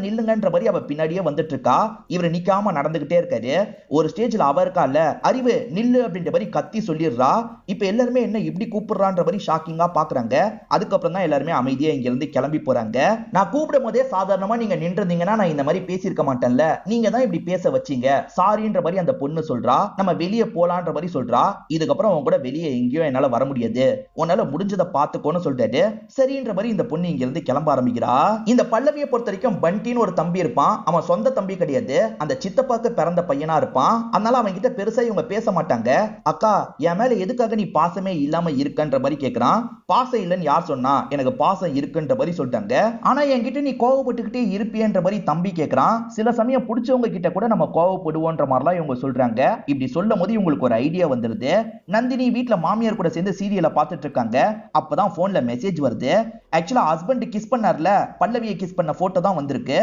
நில்லுங்கன்ற மாதிரி அவ பின்னாடியே வந்துட்டு இருக்கா. இவர் நிக்காம நடந்துகிட்டே இருக்காரு. ஒரு ஸ்டேஜ்ல அவ இருக்கால, அறிவு நில்லு அப்படின்ற மாதிரி கத்தி சொல்லிடுறா. இப்ப எல்லாருமே என்ன இப்படி கூப்பிடுறான்ற மாதிரி ஷாக்கிங்கா பாக்குறாங்க. அதுக்கப்புறம் தான் எல்லாருமே அமைதியா இங்க இருந்து கிளம்பி போறாங்க. நான் கூப்பிடும் போதே சாதாரணமா நீங்க நின்றுந்தீங்கன்னா நான் இந்த மாதிரி பேசியிருக்க மாட்டேன்ல, நீங்க தான் இப்படி பேச வச்சீங்க, சாரின்ற மாதிரி அந்த பொண்ணு சொல்றா. நம்ம வெளியே போலான்ற மாதிரி சொல்றா. இதுக்கப்புறம் உன் கூட வெளியே எங்கேயும் என்னால வர முடியாது, உன்னால முடிஞ்சதை பார்த்துக்கோன்னு சொல்லிட்டாரு. சரின்ற மாதிரி இந்த பொண்ணு இங்க இருந்து கிளம்ப ஆரம்பிக்கிறா. இந்த பல்லவியை பொறுத்த வரைக்கும் பண்டின்னு ஒரு தம்பி இருப்பான். அவன் சொந்த தம்பி கிடையாது, அந்த சித்தப்பாக்கு பிறந்த பையனா இருப்பான். அதனால அவங்க கிட்ட பெருசா இவங்க பேச மாட்டாங்க. அக்கா என் மேல எதுக்காக நீ பாசமே இல்லாம இருக்கன்ற மாதிரி கேக்குறான். பாசம் இல்லைன்னு யார் சொன்னா, எனக்கு பாசம் இருக்குன்ற மாதிரி சொல்லிட்டாங்க. ஆனா என்கிட்ட நீ கோவப்பட்டுக்கிட்டே இருப்பியன்ற மாதிரி தம்பி கேக்குறான். சில சமயம் பிடிச்சவங்க கிட்ட கூட நம்ம கோவப்படுவோன்ற மாதிரிலாம் இவங்க சொல்றாங்க. இப்படி சொல்லும் போது இவங்களுக்கு ஒரு ஐடியா வந்துருது. நந்தினி வீட்டுல மாமியார் கூட சேர்ந்து சீரியலை பார்த்துட்டு இருக்காங்க. அப்பதான் போன்ல மெசேஜ் வருது. ஆக்சுவலா ஹஸ்பண்ட் கிஸ் பண்ணார்ல, பல்லவியை கிஸ் பண்ண போட்டோ தான் வந்திருக்கு.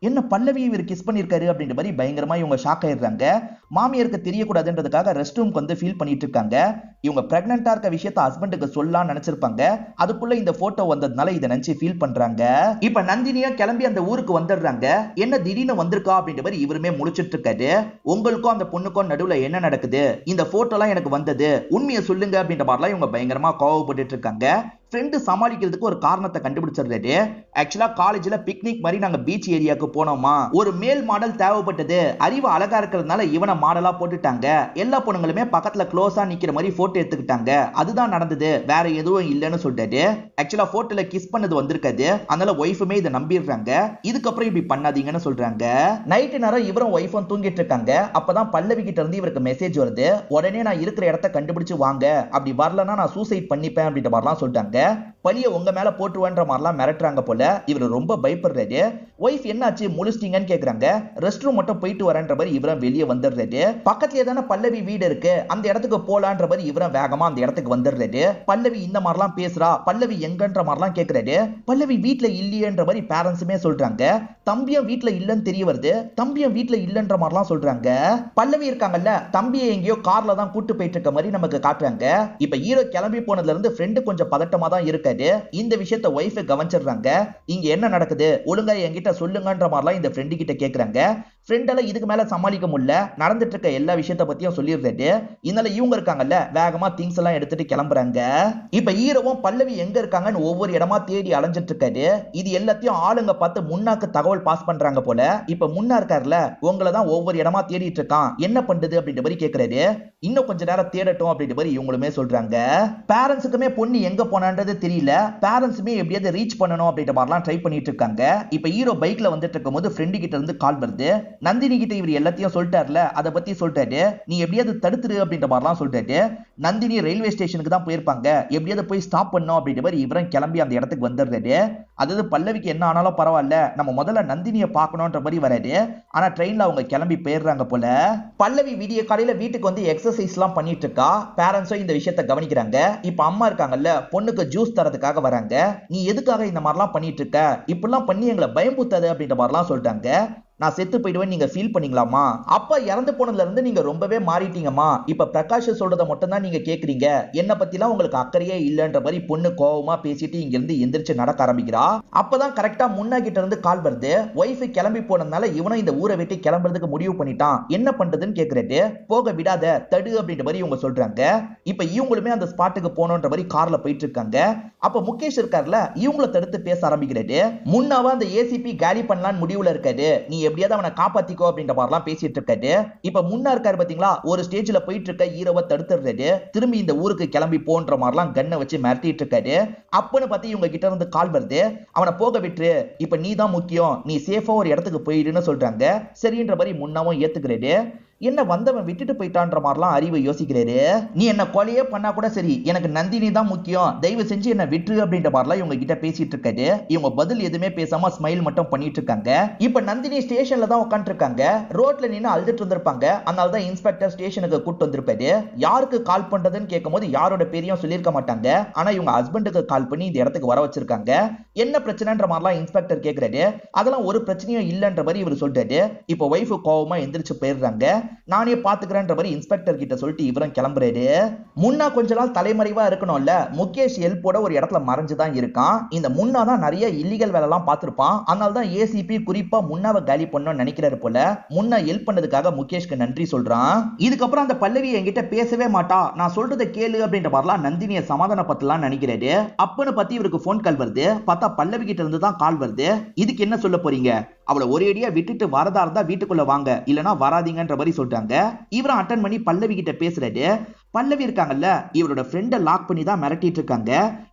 என்ன பல்லவி இவர் கிஸ் பண்ணிருக்காரு அப்படின்ற மாதிரி பயங்கரமா இவங்க ஷாக் ஆயிடுறாங்க. மாமியாருக்கு தெரியக்கூடாதுன்றதுக்காக ரெஸ்ட் ரூம்க்கு வந்து ஃபீல் பண்ணிட்டு இருக்காங்க. இவங்க பிரெக்னெண்டா இருக்க விஷயத்தை ஹஸ்பண்டுக்கு சொல்லலாம்னு நினைச்சிருப்பாங்க. அதுக்குள்ள இந்த போட்டோ வந்ததுனால இதை நினைச்சு ஃபீல் பண்றாங்க. இப்ப நந்தினியா கிளம்பி அந்த ஊருக்கு வந்துடுறாங்க. என்ன திடீர்னு வந்திருக்கா அப்படின்ற மாதிரி இவருமே முழிச்சிட்டு இருக்காரு. உங்களுக்கும் அந்த பொண்ணுக்கும் நடுவுல என்ன நடக்குது, இந்த போட்டோலாம் எனக்கு வந்தது, உண்மையை சொல்லுங்க அப்படின்ற மாதிரிலாம் இவங்க பயங்கரமா கோவப்பட்டு இருக்காங்க. ஃப்ரெண்டு சமாளிக்கிறதுக்கு ஒரு காரணத்தை கண்டுபிடிச்சிடுறாரு. ஆக்சுவலா காலேஜ்ல பிக்னிக் மாதிரி நாங்க பீச் ஏரியாவுக்கு போனோமா, ஒரு மேல் மாடல் தேவைப்பட்டது, அறிவு அழகா இருக்கிறதுனால இவனை மாடலா போட்டுட்டாங்க. எல்லா பொண்ணுங்களுமே பக்கத்துல க்ளோஸா நிக்கிற மாதிரி போட்டோ எடுத்துக்கிட்டாங்க. அதுதான் நடந்தது, வேற எதுவும் இல்லைன்னு சொல்லிட்டாரு. ஆக்சுவலா போட்டோல கிஸ் பண்ணது வந்திருக்காது, அதனால ஒய்ஃபுமே இதை நம்பிடுறாங்க. இதுக்கப்புறம் இப்படி பண்ணாதீங்கன்னு சொல்றாங்க. நைட்டு நேரம் இவரும் ஒய்ஃபும் தூங்கிட்டு இருக்காங்க. அப்பதான் பல்லவி கிட்ட இருந்து இவருக்கு மெசேஜ் வருது. உடனே நான் இருக்கிற இடத்த கண்டுபிடிச்சு வாங்க, அப்படி வரலன்னா நான் சூசைட் பண்ணிப்பேன் அப்படின்ற மாதிரிலாம் சொல்லிட்டாங்க. பழிய உங்க மேல போட்டுருவேன்ற மாதிரிலாம் மிரட்டுறாங்க போல. இவர் ரொம்ப பயப்படுறாரு. ஒய்ஃப் என்னாச்சு முழிச்சிட்டீங்கன்னு கேக்குறாங்க. ரெஸ்ட் ரூம் மட்டும் போயிட்டு வரேன்ற மாதிரி இவரும் வெளியே வந்துடுறாரு. பக்கத்துலயே தானே பல்லவி வீடு இருக்கு, அந்த இடத்துக்கு போலான்ற மாதிரி இவரும் வேகமா அந்த இடத்துக்கு வந்துடுறாரு. பல்லவி இந்த மாதிரிலாம் பேசுறா, பல்லவி எங்கன்ற மாதிரிலாம் கேக்குறாரு. பல்லவி வீட்டுல இல்லையன்ற மாதிரி பேரண்ட்ஸுமே சொல்றாங்க. தம்பியும் வீட்டுல இல்லன்னு தெரிய வருது. தம்பியும் வீட்டுல இல்லன்ற மாதிரிலாம் சொல்றாங்க. பல்லவி இருக்காங்கல்ல, தம்பியை எங்கேயோ கார்ல தான் கூட்டு போயிட்டு இருக்க மாதிரி நமக்கு காட்டுறாங்க. இப்ப ஹீரோ கிளம்பி போனதுல இருந்து ஃப்ரெண்டு கொஞ்சம் பதட்டமா தான் இருக்காரு. இந்த விஷயத்தை ஒய்ஃப் கவனிச்சிடுறாங்க. இங்க என்ன நடக்குது, ஒழுங்கா என்கிட்ட சொல்லுங்கன்ற மாதிரிலாம் இந்த ஃப்ரெண்டு கிட்ட கேக்குறாங்க. ஃப்ரெண்டால இதுக்கு மேல சமாளிக்க முடியல, நடந்துட்டு இருக்க எல்லா விஷயத்த பத்தியும் சொல்லிடுறாரு. இதனால இவங்க இருக்காங்கல்ல, வேகமா திங்ஸ் எல்லாம் எடுத்துட்டு கிளம்புறாங்க. இப்ப ஹீரோவும் பல்லவி எங்க இருக்காங்கன்னு ஒவ்வொரு இடமா தேடி அலைஞ்சிட்டு இருக்காரு. இது எல்லாத்தையும் ஆளுங்க பார்த்து முன்னாக்கு தகவல் பாஸ் பண்றாங்க போல. இப்ப முன்னா இருக்காருல, உங்களை தான் ஒவ்வொரு இடமா தேடிட்டு இருக்கான், என்ன பண்றது அப்படின்ற மாதிரி கேக்குறாரு. இன்னும் கொஞ்ச நேரம் தேடட்டும் அப்படின்ற மாதிரி இவங்களுமே சொல்றாங்க. பேரண்ட்ஸுக்குமே பொண்ணு எங்க போனான்றது தெரியல. பேரண்ட்ஸுமே எப்படியாவது ரீச் பண்ணணும் அப்படின்ற மாதிரிலாம் ட்ரை பண்ணிட்டு இருக்காங்க. இப்ப ஹீரோ பைக்ல வந்துட்டு இருக்கும்போது ஃப்ரெண்டு கிட்ட இருந்து கால் வருது. நந்தினி கிட்ட இவர் எல்லாத்தையும் சொல்லிட்டார்ல, அதை பத்தி சொல்லிட்டாரு. நீ எப்படியாவது தடுத்துரு அப்படின்ற மாதிரிலாம் சொல்லிட்டாரு. நந்தினி ரயில்வே ஸ்டேஷனுக்கு தான் போயிருப்பாங்க, எப்படியாவது போய் ஸ்டாப் பண்ணோம் அப்படின்ற மாதிரி இவரும் கிளம்பி அந்த இடத்துக்கு வந்துடுறாரு. அதாவது பல்லவிக்கு என்ன ஆனாலும் பரவாயில்ல, நம்ம முதல்ல நந்தினியை பார்க்கணும்ன்ற மாதிரி வராது. ஆனா ட்ரெயின்ல அவங்க கிளம்பி போயிடுறாங்க போல. பல்லவி விடிய காலையில வீட்டுக்கு வந்து எக்ஸசைஸ் எல்லாம் பண்ணிட்டு இருக்கா. பேரண்ட்ஸும் இந்த விஷயத்தை கவனிக்கிறாங்க. இப்ப அம்மா இருக்காங்கல்ல, பொண்ணுக்கு ஜூஸ் தரதுக்காக வராங்க. நீ எதுக்காக இந்த மாதிரிலாம் பண்ணிட்டு இருக்க, இப்படிலாம் பண்ணி எங்களை பயம்புத்தாது அப்படின்ற மாதிரிலாம் சொல்லிட்டாங்க. நான் செத்து போயிடுவேன் நீங்க ஃபீல் பண்ணீங்களாமா, அப்பா இறந்து போனதுல இருந்து நீங்க ரொம்பவே மாறிட்டீங்கம்மா, இப்ப பிரகாஷ் சொல்றத மட்டும் தான் நீங்க கேக்குறீங்க, என்ன பத்திலாம் உங்களுக்கு அக்கறையே இல்லன்ற மாதிரி பொண்ணு கோவமா பேசிட்டு இங்க இருந்து எந்திரிச்சு நடக்க ஆரம்பிக்கிறா. அப்பதான் கரெக்டா முன்னா கிட்ட இருந்து கால் வருது. ஒய்ஃப் கிளம்பி போனதுனால இவனும் இந்த ஊரை விட்டு கிளம்புறதுக்கு முடிவு பண்ணிட்டான், என்ன பண்றதுன்னு கேக்குறது. போக விடாத, தடு அப்படின்ற மாதிரி இவங்க சொல்றாங்க. இப்ப இவங்களுமே அந்த ஸ்பாட்டுக்கு போனோன்ற மாதிரி கார்ல போயிட்டு இருக்காங்க. அப்ப முகேஷ் இருக்காருல, இவங்களை தடுத்து பேச ஆரம்பிக்கிறது. முன்னாவா அந்த ஏசிபி காலி பண்ணலான்னு முடிவுல இருக்காரு, நீ எப்படியாவது அவனை காப்பாத்திக்கோ அப்படின்ற மாதிரிலாம் பேசிட்டு இருக்காரு. இப்ப முன்னா இருக்காரு பாத்தீங்களா, ஒரு ஸ்டேஜ்ல போயிட்டு இருக்க ஹீரோவை தடுத்துடுறாரு. திரும்பி இந்த ஊருக்கு கிளம்பி போன்ற மாதிரிலாம் கண்ணை வச்சு மிரட்டிட்டு இருக்காரு. அப்பன்னு பார்த்து இவங்க கிட்ட இருந்து கால் வருது. அவனை போக விட்டுரு, இப்ப நீ தான் முக்கியம், நீ சேஃபா ஒரு இடத்துக்கு போயிடுன்னு சொல்றாங்க. சரின்ற மாதிரி முன்னாவும் ஏத்துக்கிறாரு. என்ன வந்தவன் விட்டுட்டு போயிட்டான்ற மாதிரிலாம் அறிவை யோசிக்கிறாரு. நீ என்ன கொலையே பண்ணா கூட சரி, எனக்கு நந்தினி தான் முக்கியம், தயவு செஞ்சு என்ன விட்டுரு அப்படின்ற மாதிரிலாம் இவங்க கிட்ட பேசிட்டு இருக்காரு. இவங்க பதில் எதுவுமே பேசாம ஸ்மைல் மட்டும் பண்ணிட்டு இருக்காங்க. இப்ப நந்தினி ஸ்டேஷன்ல தான் உட்காந்து இருக்காங்க. ரோட்ல நின்று அழுதுட்டு இருந்திருப்பாங்க. அதனால தான் இன்ஸ்பெக்டர் ஸ்டேஷனுக்கு கூட்டு வந்திருப்பாரு. யாருக்கு கால் பண்றதுன்னு கேட்கும் போது யாரோட பேரையும் சொல்லியிருக்க மாட்டாங்க. ஆனா இவங்க ஹஸ்பண்டுக்கு கால் பண்ணி இந்த இடத்துக்கு வர வச்சிருக்காங்க. என்ன பிரச்சனைன்ற மாதிரிலாம் இன்ஸ்பெக்டர் கேட்கிறாரு. அதெல்லாம் ஒரு பிரச்சனையும் இல்லன்ற மாதிரி இவர் சொல்றாரு. இப்ப ஒய்ஃப் கோவமா எந்திரிச்சு போயிடுறாங்க. நானே பாத்துக்கிறேன்ற மாதிரி இன்ஸ்பெக்டர் கிட்ட சொல்லிட்டு இவரும் கிளம்புறாரு. முன்னா கொஞ்ச நாள் தலைமறைவா இருக்கணும்ல, முகேஷ் ஹெல்ப்போட ஒரு இடத்துல மறைஞ்சுதான் இருக்கான். இந்த முன்னா தான் நிறைய இல்லீகல் வேலை எல்லாம் பார்த்திருப்பான். அதனால தான் ஏசிபி குறிப்பா முன்னாவை காலி பண்ணணும்னு நினைக்கிறாரு போல. முன்னா ஹெல்ப் பண்ணதுக்காக முகேஷ்க்கு நன்றி சொல்றான். இதுக்கப்புறம் அந்த பல்லவி என்கிட்ட பேசவே மாட்டா, நான் சொல்றதை கேளு அப்படின்ற மாதிரிலாம் நந்தினியை சமாதானப்படுத்தலாம் நினைக்கிறாரு. அப்பன்னு பத்தி இவருக்கு போன் கால் வருது. பார்த்தா பல்லவி கிட்ட இருந்து தான் கால் வருது. இதுக்கு என்ன சொல்ல போறீங்க, அவளை ஒரேடியா விட்டுட்டு வரதா இருந்தா வீட்டுக்குள்ள வாங்க, இல்லனா வராதீங்கன்ற மாதிரி சொல்றாங்க. இவரும் அட்டன் பண்ணி பல்லவி கிட்ட பேசுறாரு. பல்லவி இருக்காங்கல்ல, இவரோட ஃப்ரெண்டை லாக் பண்ணி தான் மிரட்டிட்டு இருக்காங்க.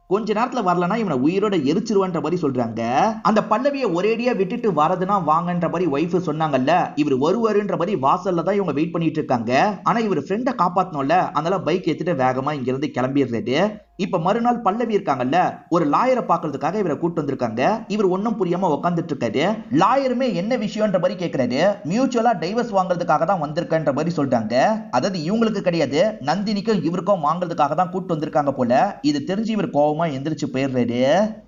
கொஞ்ச நேரத்துல வரலனா இவனை உயிரோட எரிச்சிருவான்ற மாதிரி சொல்றாங்க. அந்த பல்லவியை ஒரேடியா விட்டுட்டு வரதுனா வாங்கன்ற மாதிரி வைஃப் சொன்னாங்கல்ல, இவர் வருவாருன்ற மாதிரி வாசல்ல தான் இவங்க வெயிட் பண்ணிட்டு இருக்காங்க. ஆனா இவர் ஃப்ரெண்ட காப்பாத்தணும்ல, அதனால பைக் எடுத்துட்டு வேகமா இங்க இருந்து கிளம்பிடுறாரு. இப்ப மறுநாள் பல்லவி இருக்காங்கல்ல, ஒரு லாயரை பாக்குறதுக்காக இவரை கூட்டு வந்திருக்காங்க. இவர் ஒன்னும் புரியாம உட்காந்துட்டு இருக்காரு. லாயருமே என்ன விஷயம்ன்ற மாதிரி கேக்குறாரு. மியூச்சுவலா டைவர்ஸ் வாங்குறதுக்காக தான் வந்திருக்கன்ற மாதிரி சொல்றாங்க. அதாவது இவங்களுக்கு கிடையாது, நந்தினிக்கும் இவருக்கும் வாங்குறதுக்காக தான் கூட்டு வந்திருக்காங்க போல. இது தெரிஞ்சு இவர் கோவமா எந்திரிச்சு போயிடுறாரு.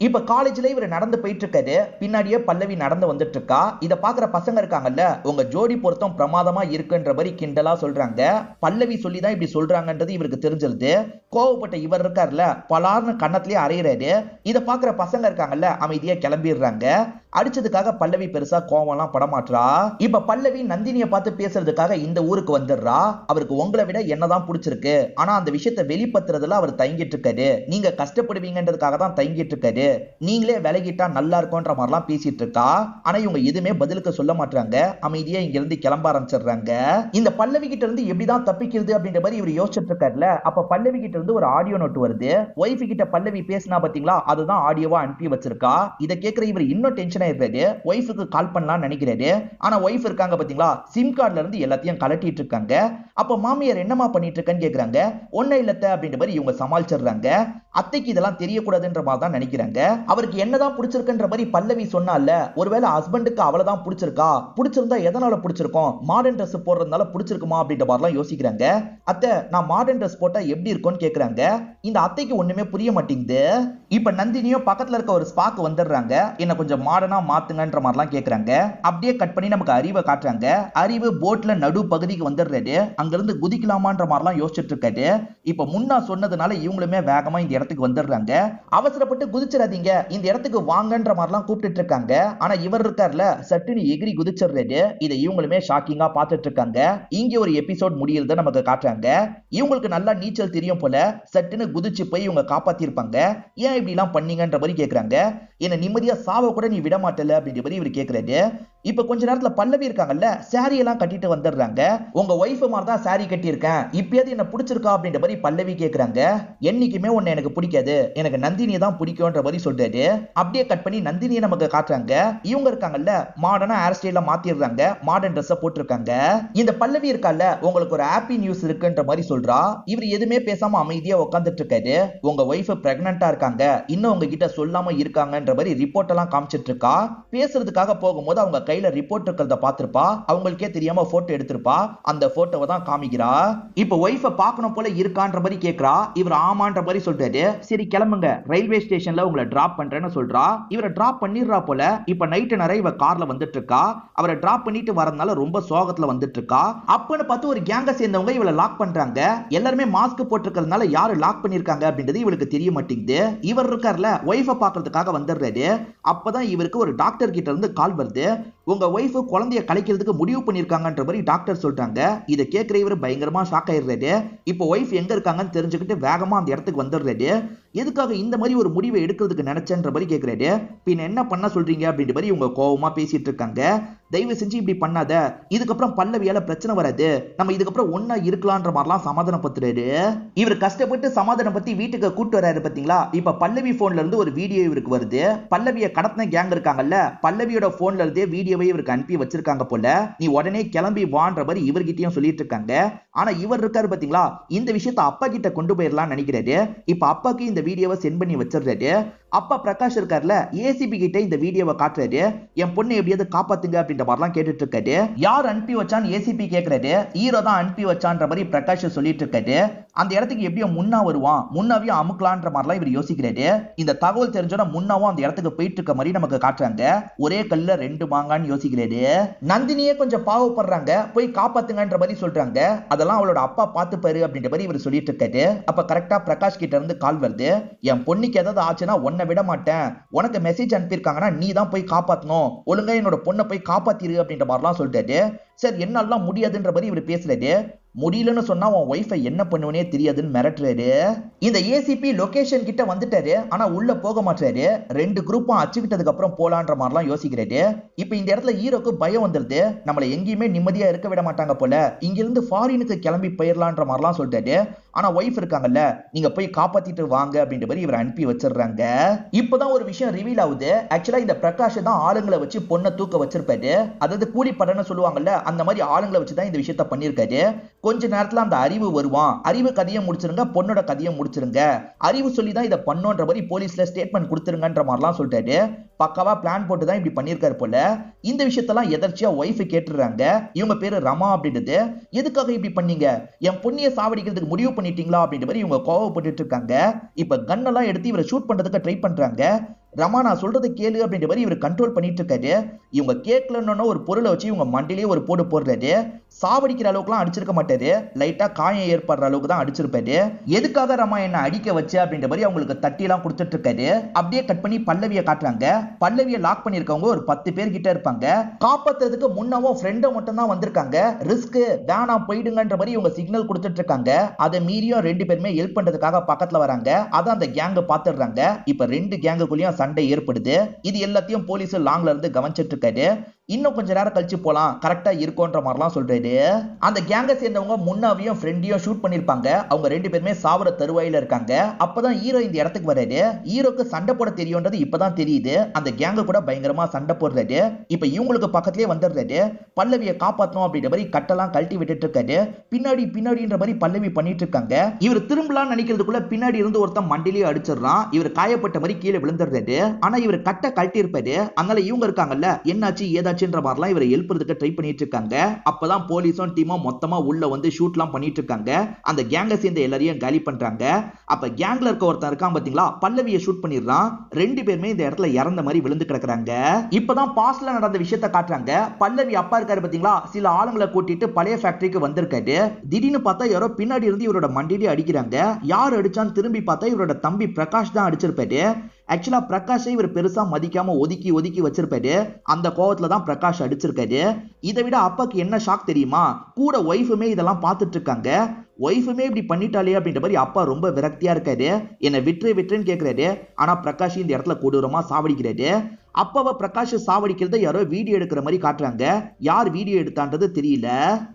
இப்ப காலேஜ்ல இவர் நடந்து போயிட்டு இருக்காரு. பின்னாடியே பல்லவி நடந்து வந்துட்டு இருக்கா. இத பாக்குற பசங்க இருக்காங்கல்ல, உங்க ஜோடி பொருத்தம் பிரமாதமா இருக்குன்ற மாதிரி கிண்டலா சொல்றாங்க. பல்லவி சொல்லிதான் இப்படி சொல்றாங்கன்றது இவருக்கு தெரிஞ்சிருது. கோவப்பட்ட இவர் இருக்காரு பலார்னு கண்ணத்திலேயே அறையிறாரு. இத பாக்குற பசங்க இருக்காங்கல்ல, அமைதியா கிளம்பிடுறாங்க. அடிச்சதுக்காக பல்லவி பெருசா கோவம்லாம் படமாற்றா. இப்ப பல்லவி நந்தினிய பார்த்து பேசுறதுக்காக இந்த ஊருக்கு வந்துடுறா. அவருக்கு உங்களை விட என்னதான் பிடிச்சிருக்கு, ஆனா அந்த விஷயத்தை வெளிப்படுத்துறதுல அவர் தயங்கிட்டு இருக்காரு. நீங்க கஷ்டப்படுவீங்கன்றதுக்காக தான் தயங்கிட்டு இருக்காரு. நீங்களே விலகிட்டா நல்லா இருக்கும்ன்ற மாதிரிலாம் பேசிட்டு இருக்கா. ஆனா இவங்க எதுவுமே பதிலுக்கு சொல்ல மாட்டாங்க. அமைதியா இங்க இருந்து கிளம்ப ஆரம்பிச்சிடுறாங்க. இந்த பல்லவி கிட்ட இருந்து எப்படிதான் தப்பிக்கிறது அப்படின்ற மாதிரி இவர் யோசிச்சுட்டு இருக்காருல. அப்ப பல்லவி கிட்ட இருந்து ஒரு ஆடியோ நோட் வருது. வைஃப் கிட்ட பல்லவி பேசினா பாத்தீங்களா, அதுதான் ஆடியோவா அனுப்பி வச்சிருக்கா. இத கேக்குற இவர் இன்னும் டென்ஷன் ஆயிடுறாரு. வைஃப்க்கு கால் பண்ணலாம் நினைக்கிறாரு. ஆனா வைஃப் இருக்காங்க பாத்தீங்களா, சிம் கார்டுல இருந்து எல்லாத்தையும் கலட்டிட்டு இருக்காங்க. அப்ப மாமியார் என்னமா பண்ணிட்டு இருக்கன்னு கேக்குறாங்க. ஒன்னும் இல்லத்த அப்படின்ற மாதிரி இவங்க சமாளிச்சிடுறாங்க. அத்தைக்கு இதெல்லாம் தெரியக்கூடாதுன்ற மாதிரி தான் நினைக்கிறாங்க. அவருக்கு என்னதான் பிடிச்சிருக்குன்ற மாதிரி பல்லவி சொன்னால, ஒருவேளை ஹஸ்பண்டுக்கு அவ்வளவுதான் பிடிச்சிருக்கா, பிடிச்சிருந்தா எதனால பிடிச்சிருக்கும், மாடர்ன் ட்ரெஸ் போடுறதுனால பிடிச்சிருக்குமா அப்படின்ற மாதிரிலாம் யோசிக்கிறாங்க. அத்தை, நான் மாடர்ன் ட்ரெஸ் போட்டா எப்படி இருக்கும்னு கேக்குறாங்க. இந்த அத்தைக்கு ஒண்ணுமே புரிய மாட்டேங்குது. இப்ப நந்தினியோ பக்கத்துல இருக்க ஒரு ஸ்பாக்கு வந்துடுறாங்க. என்ன கொஞ்சம் மாடர்னா மாத்துங்கன்ற மாதிரிலாம் கேக்குறாங்க. அப்படியே கட் பண்ணி நமக்கு அறிவை காட்டுறாங்க. அறிவு போட்ல நடு பகுதிக்கு வந்துடுறாரு. அங்க இருந்து குதிக்கலாமான்ற மாதிரிலாம் யோசிச்சுட்டு இருக்காரு. இப்ப முன்னா சொன்னதுனால இவங்களுமே வேகமா இந்த இடத்துக்கு வந்துடுறாங்க. அவசரப்பட்டு குதிச்சிடாதீங்க, இந்த இடத்துக்கு வாங்கன்ற மாதிரிலாம் கூப்பிட்டு இருக்காங்க. ஆனா இவர் இருக்கார்ல, சட்டுன்னு எகிரி குதிச்சிடுறாரு. இதை இவங்களுமே ஷாக்கிங்கா பார்த்துட்டு இருக்காங்க. இங்க ஒரு எபிசோட் முடியறத நமக்கு காட்டுறாங்க. இவங்களுக்கு நல்லா நீச்சல் தெரியும் போல. சட்டுன்னு குதிச்சு போய் இவங்க காப்பாத்திருப்பாங்க. ஏன் இப்படி எல்லாம் பண்ணீங்கன்ற மாதிரி கேக்குறாங்க. என்ன நிம்மதியா சாவ கூட நீ விட மாட்டல அப்படின்ற மாதிரி இவர் கேக்குறாரு. இப்ப கொஞ்ச நேரத்துல பல்லவி இருக்காங்கல்ல, சாரி எல்லாம் கட்டிட்டு வந்துடுறாங்க. உங்க ஒய்ஃப் மாதிரி தான் சாரி கட்டி இருக்கேன், இப்பயாவது என்ன பிடிச்சிருக்கா அப்படின்ற மாதிரி பல்லவி கேக்குறாங்க. என்னைக்குமே உன்னை எனக்கு பிடிக்காது, எனக்கு நந்தினியை தான் பிடிக்கும்ன்ற மாதிரி சொல்றாரு. அப்படியே கட் பண்ணி நந்தினியை நமக்கு காட்டுறாங்க. இவங்க இருக்காங்கல்ல, மாடர்னா ஹேர் ஸ்டைல மாத்திடுறாங்க. மாடர்ன் ட்ரெஸ் போட்டிருக்காங்க. இந்த பல்லவி இருக்கால, உங்களுக்கு ஒரு ஹாப்பி நியூஸ் இருக்குன்ற மாதிரி சொல்றா. இவர் எதுவுமே பேசாம அமைதியா உட்கார்ந்துட்டு இருக்காரு. உங்க ஒய்ஃப் பிரெக்னன்ட்டா இருக்காங்க, இன்னும் உங்ககிட்ட சொல்லாம இருக்காங்கன்ற மாதிரி ரிப்போர்ட் எல்லாம் காமிச்சிட்டு இருக்கா. பேசுறதுக்காக போகும்போது அவங்க கையில ரிப்போர்ட் இருக்கிறத பார்த்திருப்பா. அவங்களுக்கே தெரியாம போட்டோ எடுத்திருப்பா. அந்த போட்டோவை தான் காமிக்கிறா. இப்ப ஒய்ஃப பார்க்கணும் போல இருக்கான்ற மாதிரி கேக்குறா. இவர் ஆமான்ற மாதிரி சொல்றாரு. சரி கிளம்புங்க, ரயில்வே ஸ்டேஷன்ல உங்களை டிராப் பண்றேன்னு சொல்றா. இவரை டிராப் பண்ணிடுறா போல. இப்ப நைட்டு நிறைய இவ கார்ல வந்துட்டு இருக்கா. அவரை டிராப் பண்ணிட்டு வரதுனால ரொம்ப சோகத்துல வந்துட்டு இருக்கா. அப்பன்னு பார்த்து ஒரு கேங்க சேர்ந்தவங்க இவளை லாக் பண்றாங்க. எல்லாருமே மாஸ்க் போட்டிருக்கிறதுனால யாரு லாக் பண்ணிருக்காங்க அப்படின்றது இவளுக்கு தெரிய மாட்டேங்குது. இவர் இருக்கார்ல, ஒய்ஃபை பார்க்கறதுக்காக வந்துடுறாரு. அப்பதான் இவருக்கு ஒரு டாக்டர் கிட்ட இருந்து கால் வருது. உங்க ஒய்ஃப் குழந்தைய கலைக்கிறதுக்கு முடிவு பண்ணிருக்காங்கன்ற மாதிரி டாக்டர் சொல்றாங்க. இதை கேட்கிற இவர் பயங்கரமா ஷாக் ஆயிடுறாரு. இப்போ ஒய்ஃப் எங்க இருக்காங்கன்னு தெரிஞ்சுக்கிட்டு வேகமா அந்த இடத்துக்கு வந்துடுறாரு. எதுக்காக இந்த மாதிரி ஒரு முடிவை எடுக்கிறதுக்கு நினைச்சன்ற மாதிரி கேட்கிறாரு. பின் என்ன பண்ண சொல்றீங்க அப்படின்ற மாதிரி இவங்க கோவமா பேசிட்டு இருக்காங்க. தயவு செஞ்சு இப்படி பண்ணாத, இதுக்கப்புறம் பல்லவியால பிரச்சனை வராது, நம்ம இதுக்கப்புறம் ஒன்னா இருக்கலாம்ன்ற மாதிரிலாம் சமாதானப்படுத்துறாரு. இவர் கஷ்டப்பட்டு சமாதானம் பத்தி வீட்டுக்கு கூட்டு வராரு பாத்தீங்களா. இப்ப பல்லவி போன்ல இருந்து ஒரு வீடியோ இவருக்கு வருது. பல்லவிய கடத்தின கேங் இருக்காங்கல்ல, பல்லவியோட போன்ல இருந்தே வீடியோவை இவருக்கு அனுப்பி வச்சிருக்காங்க போல. நீ உடனே கிளம்பி வான்ற மாதிரி இவர்கிட்டயும் சொல்லிட்டு இருக்காங்க. ஆனா இவர் இருக்காரு பாத்தீங்களா, இந்த விஷயத்தை அப்பா கிட்ட கொண்டு போயிடலாம் நினைக்கிறாரு. இப்ப அப்பாக்கு இந்த வீடியோவை சென்ட் பண்ணி வச்சிடுறாரு. அப்பா பிரகாஷ் இருக்காருல, ஏசிபி கிட்ட இந்த வீடியோவை காட்டுறாரு. என் பொண்ணை எப்படியாவது காப்பாத்துங்க அப்படின்ற மாதிரிலாம் கேட்டுட்டு இருக்காரு. யார் அனுப்பி வச்சான்னு ஏசிபி கேட்கிறாரு. ஹீரோ தான் அனுப்பி வச்சான்ற மாதிரி பிரகாஷ் சொல்லிட்டு இருக்காரு. அந்த இடத்துக்கு எப்படியோ முன்னா வருவான், முன்னாவையும் அமுக்கலான்ற மாதிரிலாம் இவர் யோசிக்கிறாரு. இந்த தகவல் தெரிஞ்சோட முன்னாவும் அந்த இடத்துக்கு போயிட்டு இருக்க மாதிரி நமக்கு காட்டுறாங்க. ஒரே கல்ல ரெண்டு மாங்கான்னு யோசிக்கிறாரு. நந்தினியே கொஞ்சம் பாவப்படுறாங்க, போய் காப்பாத்துங்கன்ற மாதிரி சொல்றாங்க. அதெல்லாம் அவளோட அப்பா பார்த்துப்பாரு அப்படின்ற மாதிரி இவர் சொல்லிட்டு இருக்காரு. அப்ப கரெக்டா பிரகாஷ் கிட்ட இருந்து கால் வருது. என் பொண்ணுக்கு ஏதாவது ஆச்சுன்னா உன்னை விட மாட்டேன், உனக்கு மெசேஜ் அனுப்பியிருக்காங்கன்னா நீ தான் போய் காப்பாத்தணும், ஒழுங்கா என்னோட பொண்ணை போய் காப்பாத்திரு அப்படின்ற மாதிரிலாம் சொல்லிட்டாரு. சார் என்னால முடியாதுன்ற மாதிரி இவர் பேசுறாரு. முடியலன்னு சொன்னா உன் ஒய்ஃபை என்ன பண்ணுவனே தெரியாதுன்னு மிரட்டுறாரு. இந்த ஏசிபி லொகேஷன் கிட்ட வந்துட்டாரு. ஆனா உள்ள போக மாட்டாரு. ரெண்டு குரூப்பும் அச்சுக்கிட்டதுக்கு அப்புறம் போலான்ற மாதிரிலாம் யோசிக்கிறாரு. இப்ப இந்த இடத்துல ஹீரோக்கு பயம் வந்துருது. நம்மள எங்கேயுமே நிம்மதியா இருக்க விட மாட்டாங்க போல, இங்கிருந்து ஃபாரினுக்கு கிளம்பி போயிடலான்ற மாதிரிலாம் சொல்லிட்டாரு. ஆனா ஒய்ஃப் இருக்காங்கல்ல, நீங்க போய் காப்பாத்திட்டு வாங்க அப்படின்ற மாதிரி இவர் அனுப்பி வச்சிடுறாங்க. இப்பதான் ஒரு விஷயம் ரிவீல் ஆகுது. ஆக்சுவலா இந்த பிரகாஷ் தான் ஆளுங்களை வச்சு பொண்ணை தூக்க வச்சிருப்பாரு. அதாவது கூலிப்படன்னு சொல்லுவாங்கல்ல, அந்த மாதிரி ஆளுங்களை வச்சுதான் இந்த விஷயத்த பண்ணிருக்காரு. கொஞ்ச நேரத்துல அந்த அறிவு வருவான், அறிவு கதையை முடிச்சிருங்க, பொண்ணோட கதையை முடிச்சிருங்க, அறிவு சொல்லிதான் இதை பண்ணோன்ற மாதிரி போலீஸ்ல ஸ்டேட்மெண்ட் கொடுத்துருங்கன்ற மாதிரிலாம் சொல்லிட்டாரு. பக்காவா பிளான் போட்டு தான் இப்படி பண்ணிருக்காரு போல. இந்த விஷயத்தெல்லாம் எதர்ச்சியா ஒய்ஃப் கேட்டுறாங்க. இவங்க பேரு ரமா அப்படின்றது. எதுக்காக இப்படி பண்ணீங்க, என் பொண்ணியை சாவடிக்கிறதுக்கு முடிவு பண்ணிட்டீங்களா அப்படின்ற மாதிரி இவங்க கோவப்பட்டு இருக்காங்க. இப்ப கன்னெல்லாம் எடுத்து இவரை ஷூட் பண்றதுக்கு ட்ரை பண்றாங்க. ரமா நான் சொல்றதை கேளு அப்படின்ற மாதிரி இவர் கண்ட்ரோல் பண்ணிட்டு இருக்காரு. இவங்க கேட்கலன்னு ஒரு பொருளை வச்சு இவங்க மண்டிலேயே ஒரு போடு போடுறாரு. சாவடிக்கிற அளவுக்குலாம் அடிச்சிருக்க மாட்டாரு, லைட்டா காயம் ஏற்படுற அளவுக்கு தான் அடிச்சிருப்பாரு. எதுக்காக ரமா என்ன அடிக்க வச்சு அப்படின்ற மாதிரி அவங்களுக்கு தட்டி எல்லாம் கொடுத்துட்டு இருக்காரு. அப்படியே கட் பண்ணி பல்லவியை காட்டுறாங்க. பல்லவியை லாக் பண்ணிருக்கவங்க ஒரு 10 பேர் கிட்ட இருப்பாங்க. காப்பாத்துறதுக்கு முன்னவும் ஃப்ரெண்ட மட்டும் தான் வந்திருக்காங்க. ரிஸ்க் வேணாம் போயிடுங்கன்ற மாதிரி இவங்க சிக்னல் கொடுத்துட்டு இருக்காங்க. அதை மீறியும் 2 பேருமே ஹெல்ப் பண்றதுக்காக பக்கத்துல வராங்க. அதான் அந்த கேங்க பாத்துடுறாங்க. இப்ப 2 கேங்குக்குள்ளயும் சண்டை ஏற்படுது. இது எல்லாத்தையும் போலீஸ் லாங்ல இருந்து கவனிச்சிட்டு இருக்காரு. இன்னும் கொஞ்ச நேரம் கழிச்சு போலாம், கரெக்டா இருக்கும்ன்ற மாதிரிலாம் சொல்றாரு. அந்த கேங்க சேர்ந்தவங்க முன்னாவையும் ஃப்ரெண்டையும் ஷூட் பண்ணிருப்பாங்க. அவங்க 2 பேருமே சாவர தருவாயில இருக்காங்க. அப்பதான் ஹீரோ இந்த இடத்துக்கு வராரு. ஹீரோக்கு சண்டை போட தெரியும்ன்றது இப்பதான் தெரியுது. அந்த கேங்க கூட பயங்கரமா சண்டை போடுறாரு. இப்ப இவங்களுக்கு பக்கத்திலே வந்துடுறாரு. பல்லவியை காப்பாத்தணும் அப்படின்ற மாதிரி கட்டெல்லாம் கழட்டி விட்டுட்டு இருக்காரு. பின்னாடின்ற மாதிரி பல்லவி பண்ணிட்டு இருக்காங்க. இவர் திரும்பலாம் நினைக்கிறதுக்குள்ள பின்னாடி இருந்து ஒருத்தன் மண்டிலேயே அடிச்சிடறான். இவர் காயப்பட்ட மாதிரி கீழே விழுந்துடுறாரு. ஆனா இவர் கட்டை கழட்டி இருப்பாரு. அதனால இவங்க இருக்காங்கல்ல, என்னாச்சு ஏதாச்சுன்ற மாதிரிலாம் இவரை எழுப்புறதுக்கு ட்ரை பண்ணிட்டு இருக்காங்க. அப்பதான் போலீஸும் டீமும் மொத்தமா உள்ள வந்து ஷூட்லாம் பண்ணிட்டு இருக்காங்க. அந்த கேங்க சேர்ந்த எல்லாரையும் காலி பண்றாங்க. அப்ப கேங்ல இருக்க ஒருத்தன் இருக்கான் பாத்தீங்களா, பல்லவியை ஷூட் பண்ணிடுறான். 2 பேருமே இந்த இடத்துல இறந்த மாதிரி விழுந்து கிடக்குறாங்க. இப்பதான் பாஸ்ட்ல நடந்த விஷயத்தை காட்டுறாங்க. பல்லவி அப்பா இருக்காரு பாத்தீங்களா, சில ஆளுங்களை கூட்டிட்டு பழைய ஃபேக்டரிக்கு வந்திருக்காரு. திடீர்னு பார்த்தா யாரோ பின்னாடி இருந்து இவரோட மண்டியிலே அடிக்கிறாங்க. யார் அடிச்சான்னு திரும்பி பார்த்தா இவரோட தம்பி பிரகாஷ் தான் அடிச்சிருப்பாரு. ஆக்சுவலா பிரகாஷை இவர் பெருசா மதிக்காம ஒதுக்கி வச்சிருப்பாரு. அந்த கோவத்துல தான் பிரகாஷ் அடிச்சிருக்காரு. இதை விட அப்பாக்கு என்ன ஷாக் தெரியுமா, கூட ஒய்ஃபுமே இதெல்லாம் பார்த்துட்டு இருக்காங்க. ஒய்ஃபுமே இப்படி பண்ணிட்டாலே அப்படின்ற மாதிரி அப்பா ரொம்ப விரக்தியா இருக்காரு. என்ன விட்டுன்னு கேட்கிறாரு. ஆனா பிரகாஷ் இந்த இடத்துல கொடூரமா சாவடிக்கிறாரு. அப்பாவை பிரகாஷ் சாவடிக்கிறத யாரோ வீடியோ எடுக்கிற மாதிரி காட்டுறாங்க. யார் வீடியோ எடுத்தான்றது தெரியல.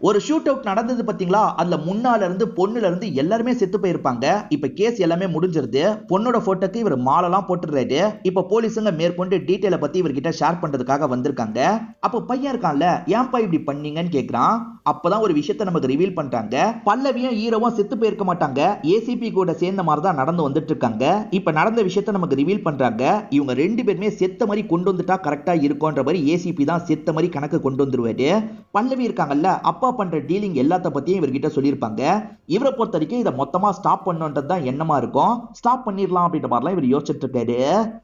ஒரு ஷூட் அவுட் நடந்தது பாத்தீங்களா, அதுல முன்னால இருந்து பொண்ணுல இருந்து எல்லாருமே செத்து போயிருப்பாங்க. இப்ப கேஸ் எல்லாமே முடிஞ்சிருது. பொண்ணோட போட்டோக்கு இவர் மாலெல்லாம் போட்டுறாரு. இப்ப போலீஸுங்க மேற்கொண்டு டீடைல பத்தி இவர்கிட்ட ஷேர் பண்றதுக்காக வந்திருக்காங்க. அப்ப பையன் இருக்கான்ல, ஏன்பா இப்படி பண்ணீங்கன்னு கேக்குறான். அப்பதான் ஒரு விஷயத்தை நமக்கு ரிவீல் பண்றாங்க. பல்லவியும் ஹீரோவும் செத்து போயிருக்க மாட்டாங்க, ஏசிபி கூட சேர்ந்த மாதிரி தான் நடந்து வந்துட்டு இருக்காங்க. இப்ப நடந்த விஷயத்தை நமக்கு ரிவீல் பண்றாங்க. இவங்க 2 பேருமே செத்த மாதிரி கொண்டு வந்துட்டா கரெக்டா இருக்கும்ன்ற மாதிரி ஏசிபி தான் செத்த மாதிரி கணக்கு கொண்டு வந்துருவாரு. பல்லவி இருக்காங்கல்ல, அப்பா பண்ற டீலிங் எல்லாத்த பத்தியும் இவர்கிட்ட சொல்லியிருப்பாங்க. இவரை பொறுத்த வரைக்கும் இதை மொத்தமா ஸ்டாப் பண்ணுன்றது தான் எண்ணமா இருக்கும். ஸ்டாப் பண்ணிடலாம் அப்படின்ற மாதிரிலாம் இவர் யோசிச்சுட்டு இருக்காரு.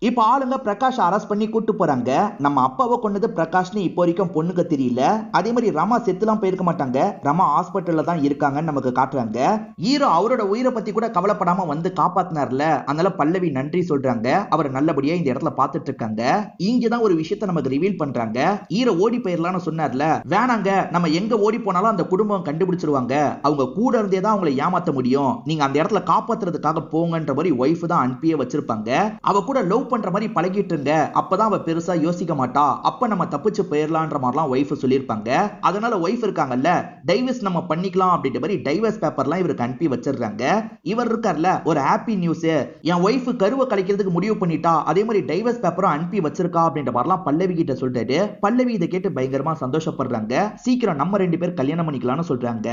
இப்ப ஆளுங்க பிரகாஷ் அரெஸ்ட் பண்ணி கூட்டு போறாங்க. நம்ம அப்பாவை கொண்டது பிரகாஷ்னு இப்போ வரைக்கும் பொண்ணுக்கு தெரியல. அதே மாதிரி ரமா செத்துலாம் போயிருக்க மாட்டாங்க, ரமா ஹாஸ்பிட்டல்ல தான் இருக்காங்கன்னு நமக்கு காட்டுறாங்க. ஹீரோ அவரோட உயிரை பத்தி கூட கவலைப்படாம வந்து காப்பாத்தினார்ல, அதனால பல்லவி நன்றி சொல்றாங்க. அவர் நல்லபடியா இந்த இடத்துல பாத்துட்டு இருக்காங்க. இங்கதான் ஒரு விஷயத்தை நமக்கு ரிவீல் பண்றாங்க. ஹீரோ ஓடி போயிடலாம்னு சொன்னார்ல, வேணாங்க, நம்ம எங்க ஓடி போனாலும் அந்த குடும்பம் கண்டுபிடிச்சிருவாங்க, அவங்க கூட இருந்தே தான் அவங்களை ஏமாத்த முடியும், நீங்க அந்த இடத்துல காப்பாத்துறதுக்காக போங்கன்ற மாதிரி ஒய்ஃப் தான் அனுப்பியே வச்சிருப்பாங்க. அவ கூட லவ் பண்ற மாதிரி பழகிட்டு இருங்க, அப்பதான் அவ பெருசா யோசிக்க மாட்டா, அப்ப நம்ம தப்பிச்சு போயிடலான்ற மாதிரிலாம் ஒய்ஃப் சொல்லியிருப்பாங்க. அதனால ஒய்ஃப் இருக்காங்கல்ல, டைவர்ஸ் நம்ம பண்ணிக்கலாம் அப்படின்ற மாதிரி டைவர்ஸ் பேப்பர்லாம் இவருக்கு அனுப்பி வச்சிருக்காங்க. இவர் இருக்கார்ல, ஒரு ஹாப்பி நியூஸ், என் ஒய்ஃப் கருவை கலைக்கிறதுக்கு முடிவு பண்ணிட்டா, அதே மாதிரி டைவர்ஸ் பேப்பரும் அனுப்பி வச்சிருக்கா அப்படின்ற மாதிரிலாம் பல்லவி கிட்ட சொல்லிட்டாரு. பல்லவி இதை கேட்டு பயங்கரமா சந்தோஷப்படுறாங்க. சீக்கிரம் நம்ம 2 பேர் கல்யாணம் பண்ணிக்கலாம்னு சொல்றாங்க.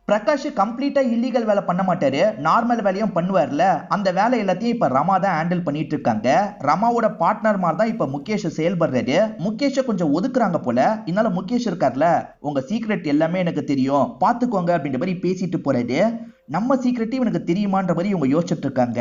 பிரகாஷ் கம்ப்ளீட்டா இல்லீகல் வேலை பண்ண மாட்டாரு, நார்மல் வேலையும் பண்ணுவார்ல, அந்த வேலை எல்லாத்தையும் இப்ப ரமா தான் ஹேண்டில் பண்ணிட்டு இருக்காங்க. ரமாவோட பார்ட்னர் மாதிரி தான் இப்ப முகேஷ் செயல்படுறாரு. முகேஷ் கொஞ்சம் ஒதுக்குறாங்க போல. இதனால முகேஷ் இருக்கார்ல, உங்க சீக்ரெட் எல்லாமே எனக்கு தெரியும், பாத்துக்கோங்க அப்படின்ற மாதிரி பேசிட்டு போறாரு. நம்ம சீக்ரெட் இவனுக்கு தெரியுமான்ற மாதிரி இவங்க யோசிச்சுட்டு இருக்காங்க.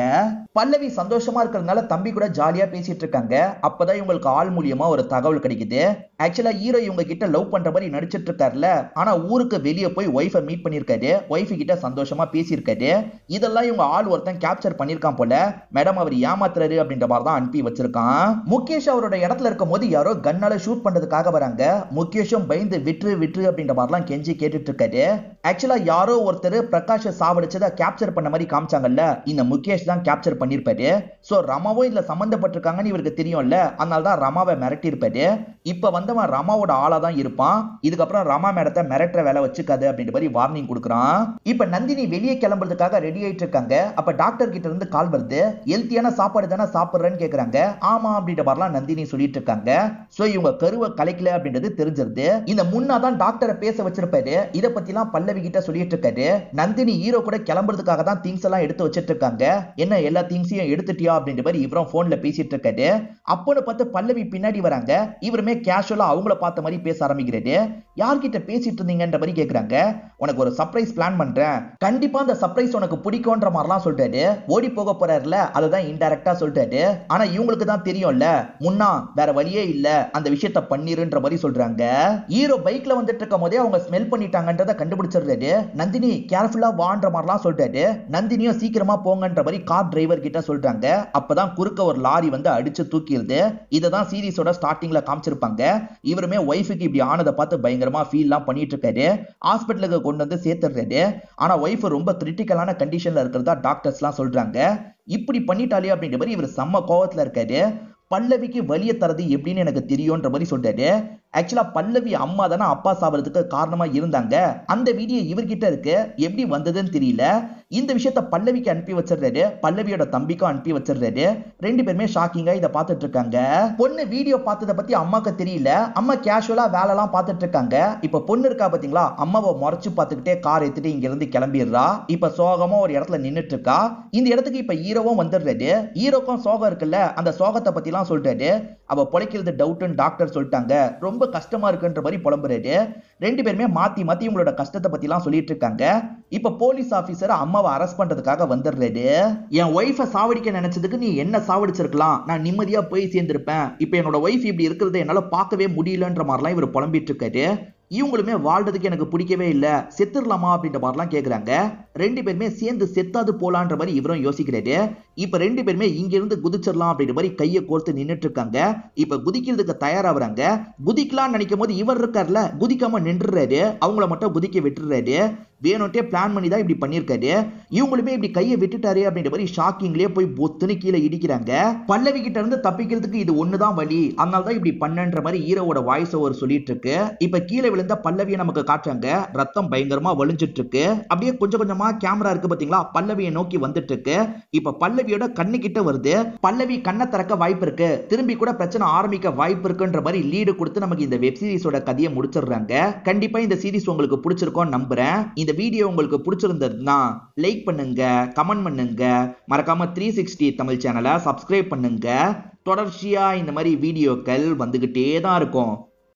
பல்லவி சந்தோஷமா இருக்கிறதுனால தம்பி கூட ஜாலியா பேசிட்டு இருக்காங்க. அப்பதான் இவங்களுக்கு ஆள் மூலியமா ஒரு தகவல் கிடைக்குது. ஆக்சுவலா ஹீரோ இவங்க கிட்ட லவ் பண்ற மாதிரி நடிச்சிட்டு இருக்காருல, ஆனா ஊருக்கு வெளியே போய் ஒய்ஃபை மீட் பண்ணிருக்காரு, ஒய்ஃபு கிட்ட சந்தோஷமா பேசியிருக்காரு. இதெல்லாம் இவங்க ஆள் ஒருத்தன் கேப்சர் பண்ணிருக்கான் போல. மேடம் அவர் ஏமாத்துறாரு அப்படின்ற மாதிரி தான் அனுப்பி வச்சிருக்கான். முகேஷ் அவரோட இடத்துல இருக்கும் போது யாரோ கன்னால ஷூட் பண்றதுக்காக வராங்க. முகேஷும் பயந்து விற்று அப்படின்ற மாதிரிலாம் கெஞ்சி கேட்டுட்டு இருக்காரு. ஆக்சுவலா யாரோ ஒருத்தர் பிரகாஷ் சாவடி சாவடிச்சதை கேப்சர் பண்ண மாதிரி காமிச்சாங்கல்ல, இந்த முகேஷ் தான் கேப்சர் பண்ணிருப்பாரு. சோ ரமாவும் இதுல சம்பந்தப்பட்டிருக்காங்கன்னு இவருக்கு தெரியும்ல, அதனால தான் ரமாவை மிரட்டி இருப்பாரு. இப்ப வந்தவன் ரமாவோட ஆளா தான் இருப்பான். இதுக்கப்புறம் ரமா மேடத்தை மிரட்டுற வேலை வச்சுக்காது அப்படின்ற மாதிரி வார்னிங் கொடுக்குறான். இப்ப நந்தினி வெளியே கிளம்புறதுக்காக ரெடி ஆயிட்டு இருக்காங்க. அப்ப டாக்டர் கிட்ட இருந்து கால் வருது. ஹெல்த்தியான சாப்பாடு தானே சாப்பிடுறேன்னு கேக்குறாங்க. ஆமா அப்படின்ற மாதிரிலாம் நந்தினி சொல்லிட்டு இருக்காங்க. சோ இவங்க கருவை கலைக்கல அப்படின்றது தெரிஞ்சிருது. இந்த முன்னாதான் டாக்டரை பேச வச்சிருப்பாரு. இத பத்திலாம் பல்லவி கிட்ட சொல்லிட்டு இருக்காரு. நந்தினி ஹீரோ கூட கிளம்புறதுக்காக தான் திங்ஸ் எல்லாம் எடுத்து வச்சிட்டு இருக்காங்க. என்ன எல்லா திங்ஸையும் எடுத்துட்டியா அப்படின்ற மாதிரி இவரும் போன்ல பேசிட்டு இருக்காரு. அப்போன்னு பார்த்து பல்லவி பின்னாடி வராங்க. இவருமே கேஷுவலா அவங்கள பார்த்த மாதிரி பேச ஆரம்பிக்கிறாரு. யார்கிட்ட பேசிட்டு இருந்தீங்கன்ற மாதிரி கேக்குறாங்க. உனக்கு ஒரு சர்ப்ரைஸ் பிளான் பண்றேன், கண்டிப்பா அந்த சர்ப்ரைஸ் உனக்கு பிடிக்கும்ன்ற மாதிரிலாம் சொல்றாரு. ஓடி போக போறாருல, அதுதான் இன்டைரக்டா சொல்றாரு. ஆனா இவங்களுக்கு தான் தெரியும்ல, முன்னா வேற வழியே இல்ல, அந்த விஷயத்தை பண்ணிருன்ற மாதிரி சொல்றாங்க. ஹீரோ பைக்ல வந்துட்டு இருக்கும் போதே அவங்க ஸ்மெல் பண்ணிட்டாங்கன்றத கண்டுபிடிச்சிடுறாரு. நந்தினி கேர்ஃபுல்லா வான்ற மாதிரிலாம் சொல்றாரு. நந்தினியும் சீக்கிரமா போங்கன்ற மாதிரி கார் டிரைவர் கிட்ட சொல்றாங்க. அப்பதான் குறுக்க ஒரு லாரி வந்து அடிச்சு தூக்கிடுது. இததான் சீரிஸோட ஸ்டார்டிங்ல காமிச்சிருப்பாங்க. இவருமே ஒய்ஃபுக்கு இப்படி ஆனதை பார்த்து பயங்கரமா ஃபீல்லாம் பண்ணிட்டு இருக்காரு. ஹாஸ்பிட்டலுக்கு கொண்டு வந்து சேர்த்துறாரு. ஆனா ஒய்ஃப் ரொம்ப கிரிட்டிக்கலான கண்டிஷன்ல இருக்கிறதா டாக்டர்ஸ்லாம் சொல்றாங்க. இப்படி பண்ணிட்டாலே அப்படின்ற மாதிரி இவர் செம்ம கோவத்துல இருக்காரு. பல்லவிக்கு வலிய தரது எப்படின்னு எனக்கு தெரியும்ன்ற மாதிரி சொல்றாரு. ஆக்சுவலா பல்லவி அம்மா தானே அப்பா சாவறதுக்கு காரணமா இருந்தாங்க. அந்த வீடியோ இவர்கிட்ட இருக்கு, எப்படி வந்ததுன்னு தெரியல. இந்த விஷயத்த பல்லவிக்கு அனுப்பி வச்சிடுறாரு. பல்லவியோட தம்பிக்கும் அனுப்பி வச்சிடுறாரு. ரெண்டு பேருமே ஷாக்கிங்கா இதை பார்த்துட்டு இருக்காங்க. பொண்ணு வீடியோ பார்த்ததை பத்தி அம்மாக்கு தெரியல. அம்மா கேஷுவலா வேலை எல்லாம் பார்த்துட்டு இருக்காங்க. இப்ப பொண்ணு இருக்கா பாத்தீங்களா, அம்மாவை முறைச்சு பார்த்துக்கிட்டே கார் எடுத்துட்டு இங்க இருந்து கிளம்பிடுறா. இப்ப சோகமா ஒரு இடத்துல நின்னுட்டு இருக்கா. இந்த இடத்துக்கு இப்ப ஹீரோவும் வந்துடுறாரு. ஹீரோக்கும் சோகம் இருக்குல்ல, அந்த சோகத்தை பத்தி எல்லாம் சொல்றாரு. அவ பொழைக்கிறது டவுட்னு டாக்டர் சொல்லிட்டாங்க, ரொம்ப கஷ்டமா இருக்குன்ற மாதிரி புலம்புறாரு. ரெண்டு பேருமே மாத்தி மாத்தி உங்களோட கஷ்டத்தை பத்தி எல்லாம் சொல்லிட்டு இருக்காங்க. இப்ப போலீஸ் ஆபீசர் அம்மாவை அரெஸ்ட் பண்றதுக்காக வந்துடுறாரு. என் ஒய்ஃபை சாவடிக்க நினைச்சதுக்கு நீ என்ன சாவடிச்சிருக்கலாம், நான் நிம்மதியா போய் சேர்ந்திருப்பேன். இப்ப என்னோட ஒய்ஃப் இப்படி இருக்கிறத என்னால பார்க்கவே முடியலன்ற மாதிரிலாம் இவர் புலம்பிட்டு இருக்காரு. இவங்களுமே வாழ்றதுக்கு எனக்கு பிடிக்கவே இல்ல, செத்துடலாமா அப்படின்ற மாதிரிலாம் கேக்குறாங்க. ரெண்டு பேருமே சேர்ந்து செத்தாது போலான்ற மாதிரி இவரும் யோசிக்கிறாரு. இப்ப ரெண்டு பேருமே இங்க இருந்து குதிச்சிடலாம் அப்படின்ற மாதிரி கையை கோர்த்து நின்னுட்டு இருக்காங்க. இப்ப குதிக்கிறதுக்கு தயாராகிறாங்க. குதிக்கலாம் நினைக்கும் போது இவர் இருக்காருல, குதிக்காம நின்றுறாரு. அவங்கள மட்டும் குதிக்க விட்டுறாரு. வேணும்ட்டே பிளான் பண்ணி தான் இப்படி பண்ணிருக்காரு. இவங்களுமே இப்படி கையை விட்டுட்டாரு அப்படின்ற மாதிரி ஷாக்கிங்லயே போய் பொத்துன்னு கீழே இடிக்கிறாங்க. பல்லவி கிட்ட இருந்து தப்பிக்கிறதுக்கு இது ஒண்ணுதான் வழி, அதனால தான் இப்படி பண்ணன்ற மாதிரி ஹீரோவோட வாய்ஸ் ஓவர் சொல்லிட்டு இருக்கு. இப்ப கீழே விழுந்த பல்லவியை நமக்கு காட்டுறாங்க. ரத்தம் பயங்கரமா வலிஞ்சிட்டு இருக்கு. அப்படியே கொஞ்சம் கொஞ்சமா கேமரா இருக்கு பாத்தீங்களா, பல்லவியை நோக்கி வந்துட்டு இருக்கு. இப்ப பல்லவியோட கண்ணு கிட்ட வருது. பல்லவி கண்ணை திறக்க வாய்ப்பு இருக்கு, திரும்பி கூட பிரச்சனை ஆரம்பிக்க வாய்ப்பு இருக்குன்ற மாதிரி லீடு கொடுத்து நமக்கு இந்த வெப் சீரிஸோட கதையை முடிச்சிடுறாங்க. கண்டிப்பா இந்த சீரிஸ் உங்களுக்கு பிடிச்சிருக்கும் நம்புறேன். இந்த வீடியோ உங்களுக்கு பிடிச்சிருந்ததுன்னா லைக் பண்ணுங்க, கமெண்ட் பண்ணுங்க, மறக்காம 360 தமிழ் சேனலை சப்ஸ்கிரைப் பண்ணுங்க. தொடர்ச்சியா இந்த மாதிரி வீடியோக்கள் வந்துகிட்டே தான் இருக்கும்.